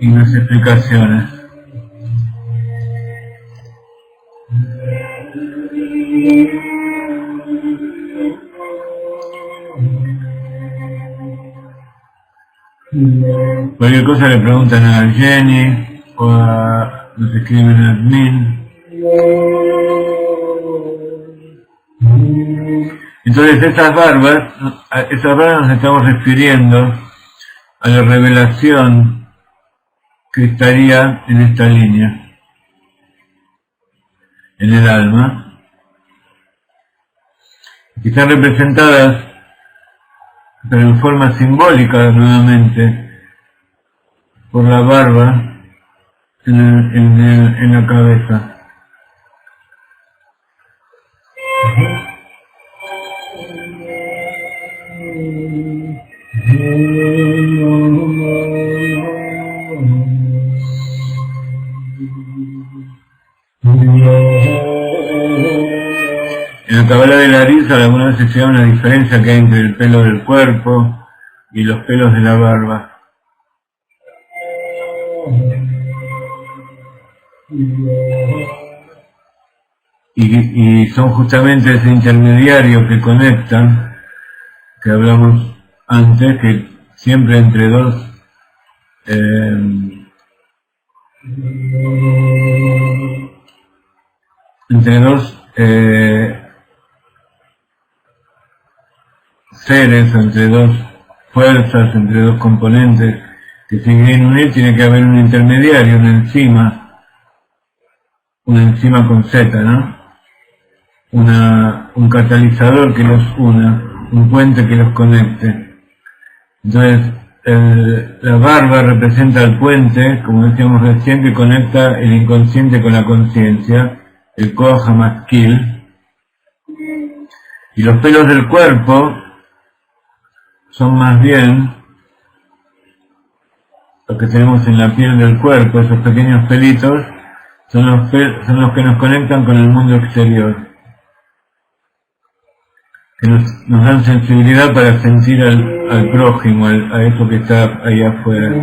y las explicaciones. Cualquier cosa le preguntan a Jenny o nos escriben en admin. Entonces esas barbas nos estamos refiriendo a la revelación que estaría en esta línea, en el alma, que están representadas, pero en forma simbólica nuevamente, por la barba en la cabeza. En la Kabbalah de la risa algunas veces se da una diferencia que hay entre el pelo del cuerpo y los pelos de la barba. Y son justamente ese intermediario que conectan, que hablamos antes, que siempre entre dos seres, entre dos fuerzas, entre dos componentes que se quieren unir, tiene que haber un intermediario, una enzima, una enzima con Z, ¿no? Un catalizador que los una, un puente que los conecte. Entonces, la barba representa el puente, como decíamos recién, que conecta el inconsciente con la conciencia, el koach hamaskil. Y los pelos del cuerpo son más bien lo que tenemos en la piel del cuerpo, esos pequeños pelitos, son los que nos conectan con el mundo exterior, que nos dan sensibilidad para sentir al prójimo, a eso que está ahí afuera.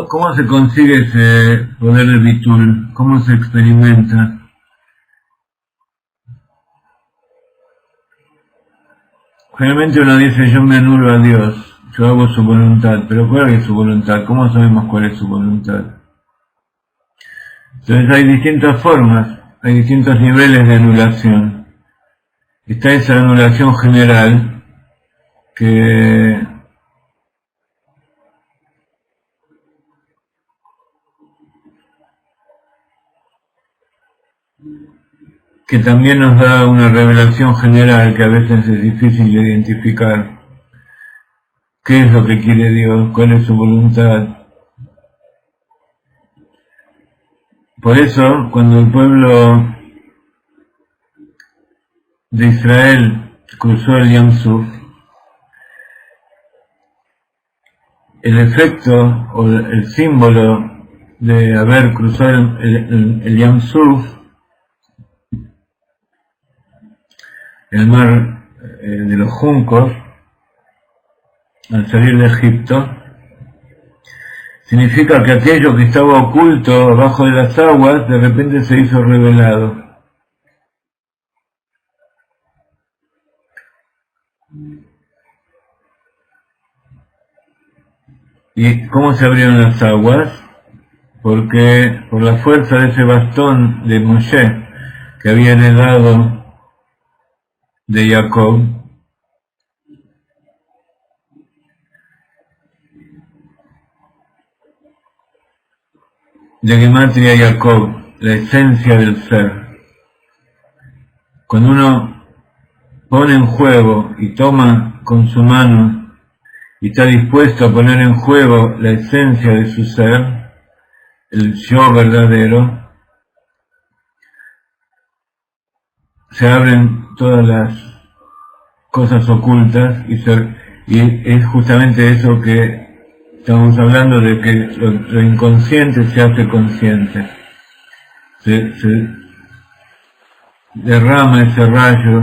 ¿Cómo se consigue ese poder de Bitul? ¿Cómo se experimenta? Generalmente uno dice, yo me anulo a Dios, yo hago su voluntad, pero ¿cuál es su voluntad? ¿Cómo sabemos cuál es su voluntad? Entonces hay distintas formas, hay distintos niveles de anulación. Está esa anulación general que también nos da una revelación general que a veces es difícil de identificar. ¿Qué es lo que quiere Dios? ¿Cuál es su voluntad? Por eso, cuando el pueblo de Israel cruzó el Yam Suf, el efecto o el símbolo de haber cruzado el Yam Suf, el mar de los juncos, al salir de Egipto, significa que aquello que estaba oculto abajo de las aguas de repente se hizo revelado. ¿Y cómo se abrieron las aguas? Porque por la fuerza de ese bastón de Moshe que había heredado de Jacob, de Gematria Jacob, la esencia del ser. Cuando uno pone en juego y toma con su mano y está dispuesto a poner en juego la esencia de su ser, el yo verdadero, se abren todas las cosas ocultas y es justamente eso que estamos hablando, de que lo inconsciente se hace consciente, se derrama ese rayo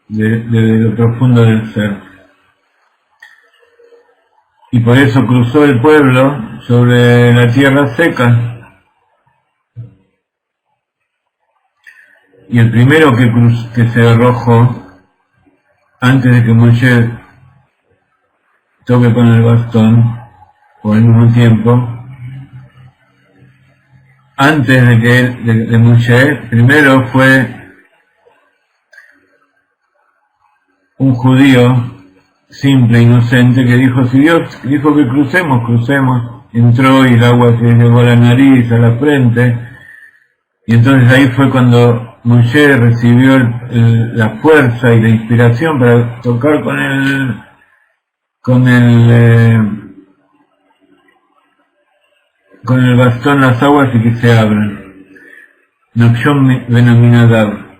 de lo profundo del ser. Y por eso cruzó el pueblo sobre la tierra seca. y el primero que se arrojó, antes de que Moshe toque con el bastón, o al mismo tiempo, antes de Moshe, primero fue un judío simple, inocente, que dijo, si Dios dijo que crucemos, entró y el agua se llegó a la nariz, a la frente, y entonces ahí fue cuando Moshe recibió la fuerza y la inspiración para tocar con el bastón las aguas y que se abran. Nachshon ben Aminadab.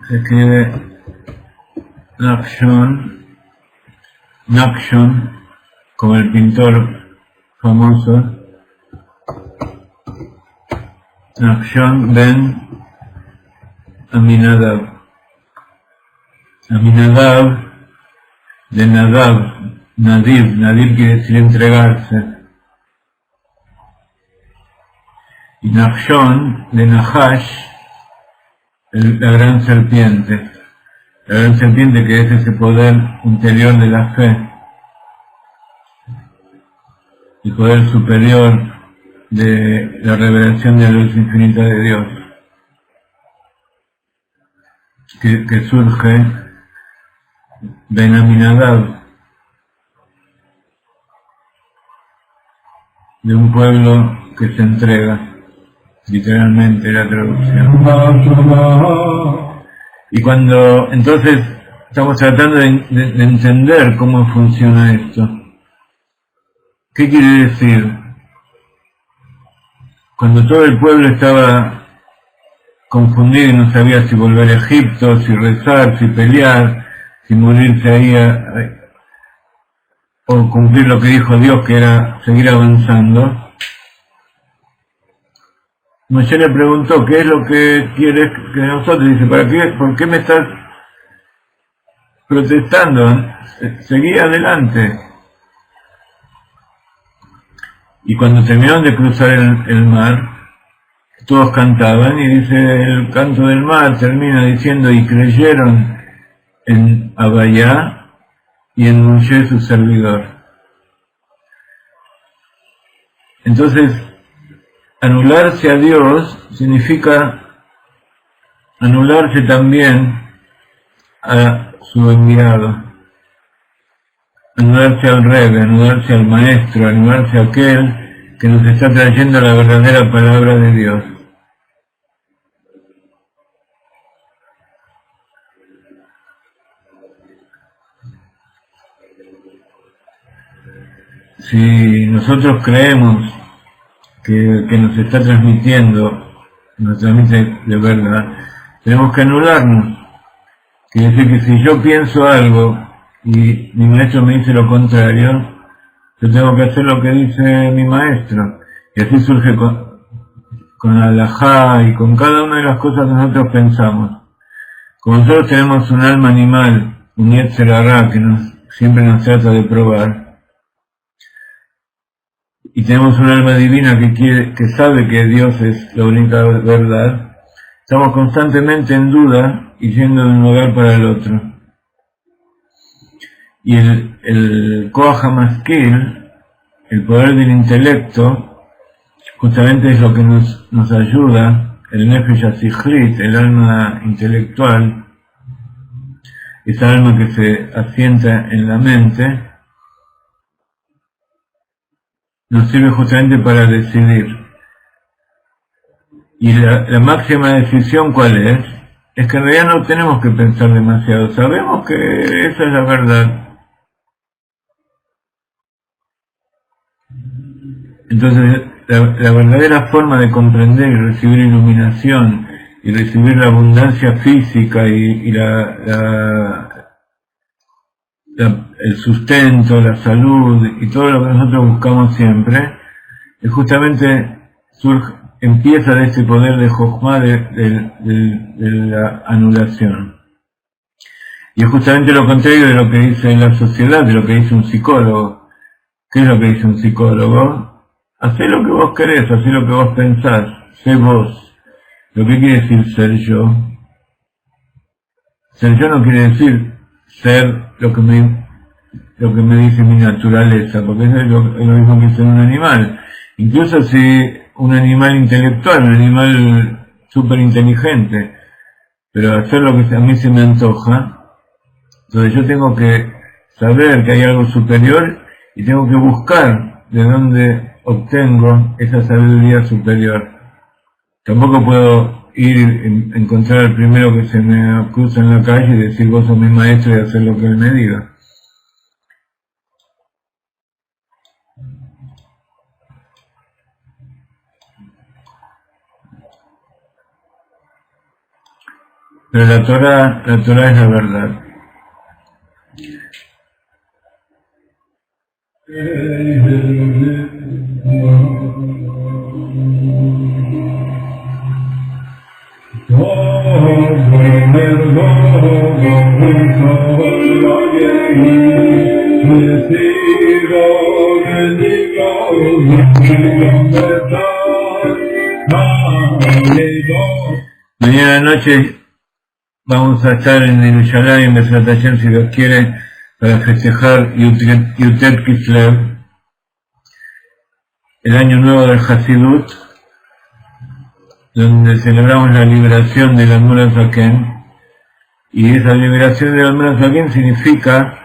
Se escribe Nachshon, como el pintor famoso, Nachshon ben Aminadab. Aminadab, de Nadir quiere decir entregarse. Y Nachshon, de Nahash, la gran serpiente. La gran serpiente, que es ese poder interior de la fe, el poder superior de la revelación de la luz infinita de Dios, que surge Ben Aminadab, de un pueblo que se entrega, literalmente la traducción. Y cuando entonces estamos tratando de entender cómo funciona esto, ¿qué quiere decir? Cuando todo el pueblo estaba confundido y no sabía si volver a Egipto, si rezar, si pelear, si morirse ahí o cumplir lo que dijo Dios, que era seguir avanzando, Moshe le preguntó, ¿qué es lo que quieres que nosotros? Dice, ¿por qué me estás protestando? Seguí adelante. Y cuando terminaron de cruzar el mar, todos cantaban, y dice, el canto del mar termina diciendo, y creyeron en Abayá y en Moshe su servidor. Entonces, anularse a Dios significa anularse también a su enviado, anularse al Rebbe, anularse al Maestro, anularse a aquel que nos está trayendo la verdadera palabra de Dios. Si nosotros creemos que nos está transmitiendo, nos transmite de verdad, tenemos que anularnos. Quiere decir que si yo pienso algo y mi maestro me dice lo contrario, yo tengo que hacer lo que dice mi maestro. Y así surge con la halajá y con cada una de las cosas que nosotros pensamos. Como nosotros tenemos un alma animal, un yetzer hará, que siempre nos trata de probar, y tenemos un alma divina que sabe que Dios es la única verdad, estamos constantemente en duda y yendo de un lugar para el otro. Y el Koach HaMaskil, el poder del intelecto, justamente es lo que nos ayuda, el Nefesh HaSichrit, el alma intelectual, esa alma que se asienta en la mente, nos sirve justamente para decidir. Y la máxima decisión, ¿cuál es? Es que en realidad no tenemos que pensar demasiado. Sabemos que esa es la verdad. Entonces, la verdadera forma de comprender y recibir iluminación y recibir la abundancia física y el sustento, la salud y todo lo que nosotros buscamos siempre, es justamente empieza de este poder de Jochma de la anulación. Y es justamente lo contrario de lo que dice la sociedad, de lo que dice un psicólogo. ¿Qué es lo que dice un psicólogo? hacé lo que vos querés, hacé lo que vos pensás, sé vos. ¿Lo que quiere decir ser yo? Ser yo no quiere decir ser lo que me dice mi naturaleza, porque es lo mismo que ser un animal. Incluso si un animal intelectual, un animal súper inteligente, pero hacer lo que a mí se me antoja, entonces yo tengo que saber que hay algo superior y tengo que buscar de dónde obtengo esa sabiduría superior. Tampoco puedo ir encontrar al primero que se me cruza en la calle y decir vos sos mi maestro y hacer lo que él me diga. Pero la Torah es la verdad. Mañana noche vamos a estar en Yerushalayim, Besrat Hashem, si Dios quiere, para festejar Yutet Kislev, el año nuevo del Hasidut, donde celebramos la liberación del Admor HaZaken, y esa liberación del Admor HaZaken significa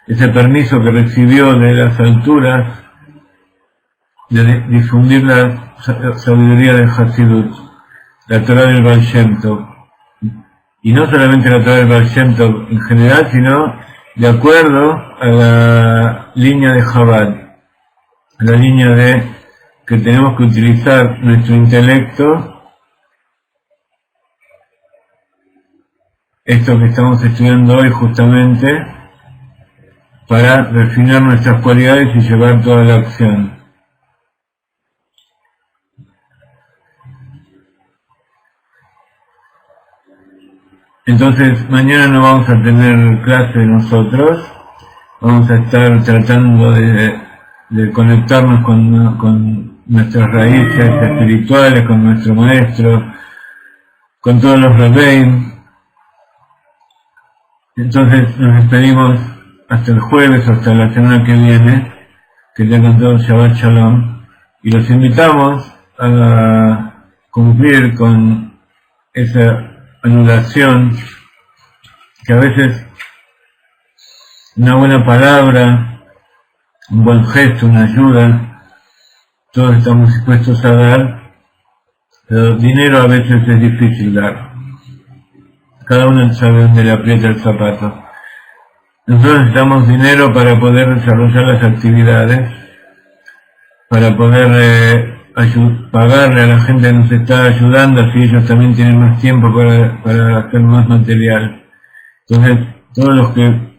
ese permiso que recibió de las alturas de difundir la sabiduría del Hasidut, la Torah del Baal Shem Tov. Y no solamente la Torah del Baal Shem Tov en general, sino de acuerdo a la línea de Chabad, a la línea de que tenemos que utilizar nuestro intelecto, esto que estamos estudiando hoy justamente, para refinar nuestras cualidades y llevar toda la acción. Entonces, mañana no vamos a tener clase nosotros, vamos a estar tratando de conectarnos con nuestras raíces espirituales, con nuestro maestro, con todos los Rebbeim. Entonces nos despedimos hasta el jueves, hasta la semana que viene, que tengan todos Shabbat Shalom, y los invitamos a cumplir con esa anulación, que a veces una buena palabra, un buen gesto, una ayuda, todos estamos dispuestos a dar, pero dinero a veces es difícil dar. Cada uno sabe dónde le aprieta el zapato. Nosotros necesitamos dinero para poder desarrollar las actividades, para poder pagarle a la gente que nos está ayudando, así ellos también tienen más tiempo para hacer más material. Entonces, todos los que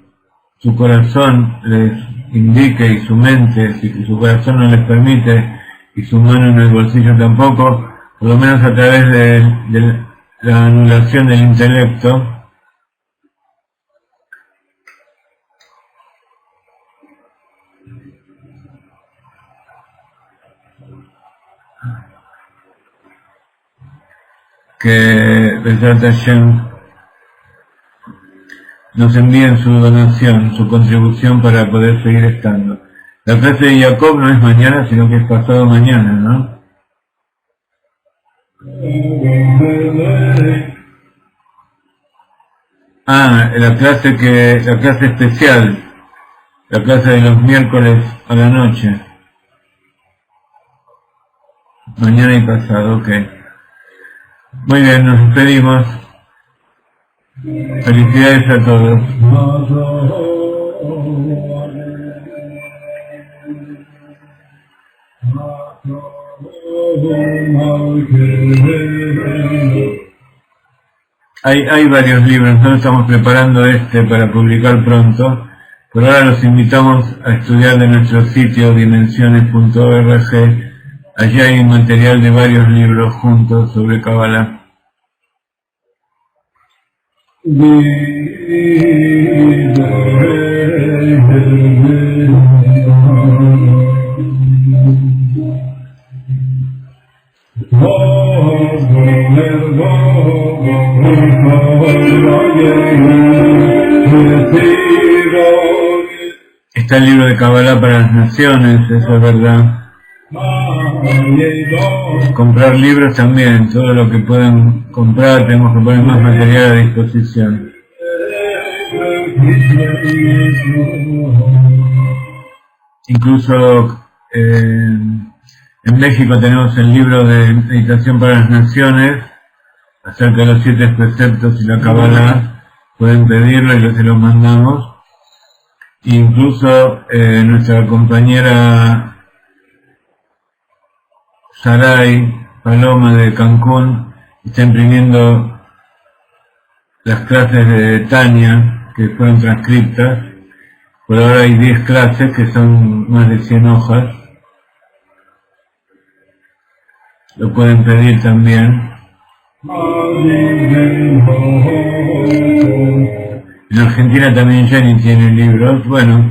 su corazón les indique y su mente, si su corazón no les permite y su mano en el bolsillo tampoco, por lo menos a través de la anulación del intelecto, que Besrat Hashem nos envíen su donación, su contribución para poder seguir estando. La clase de Jacob no es mañana, sino que es pasado mañana, ¿no? La clase especial, la clase de los miércoles a la noche. Mañana y pasado, ok. Muy bien, nos despedimos. Felicidades a todos. Hay varios libros, nosotros estamos preparando para publicar pronto, pero ahora los invitamos a estudiar de nuestro sitio dimensiones.org. Allí hay material de varios libros juntos sobre Kabbalah. Está el libro de Kabbalah para las naciones, eso es verdad. Comprar libros también, todo lo que pueden comprar, tenemos que poner más material a disposición. Incluso en México tenemos el libro de Meditación para las Naciones, acerca de los 7 preceptos y la Kabbalah, pueden pedirlo y se los mandamos. Incluso nuestra compañera Saray Paloma de Cancún está imprimiendo las clases de Tania que fueron transcriptas. Por ahora hay 10 clases que son más de 100 hojas. Lo pueden pedir también. En Argentina también Jenny tiene libros, bueno.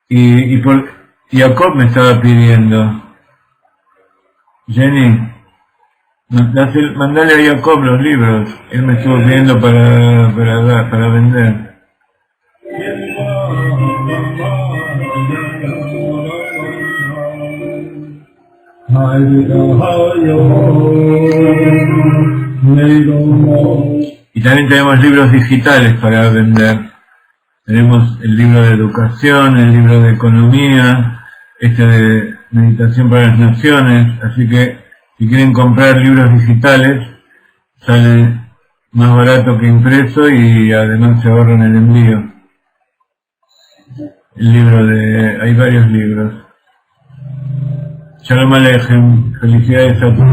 Y por Jacob me estaba pidiendo. Jenny, mandale a Jacob los libros. Él me estuvo pidiendo para vender. Y también tenemos libros digitales para vender. Tenemos el libro de educación, el libro de economía, este de meditación para las naciones, así que si quieren comprar libros digitales, sale más barato que impreso y además se ahorran el envío. El libro hay varios libros. Shalom Aleichem, felicidades a todos.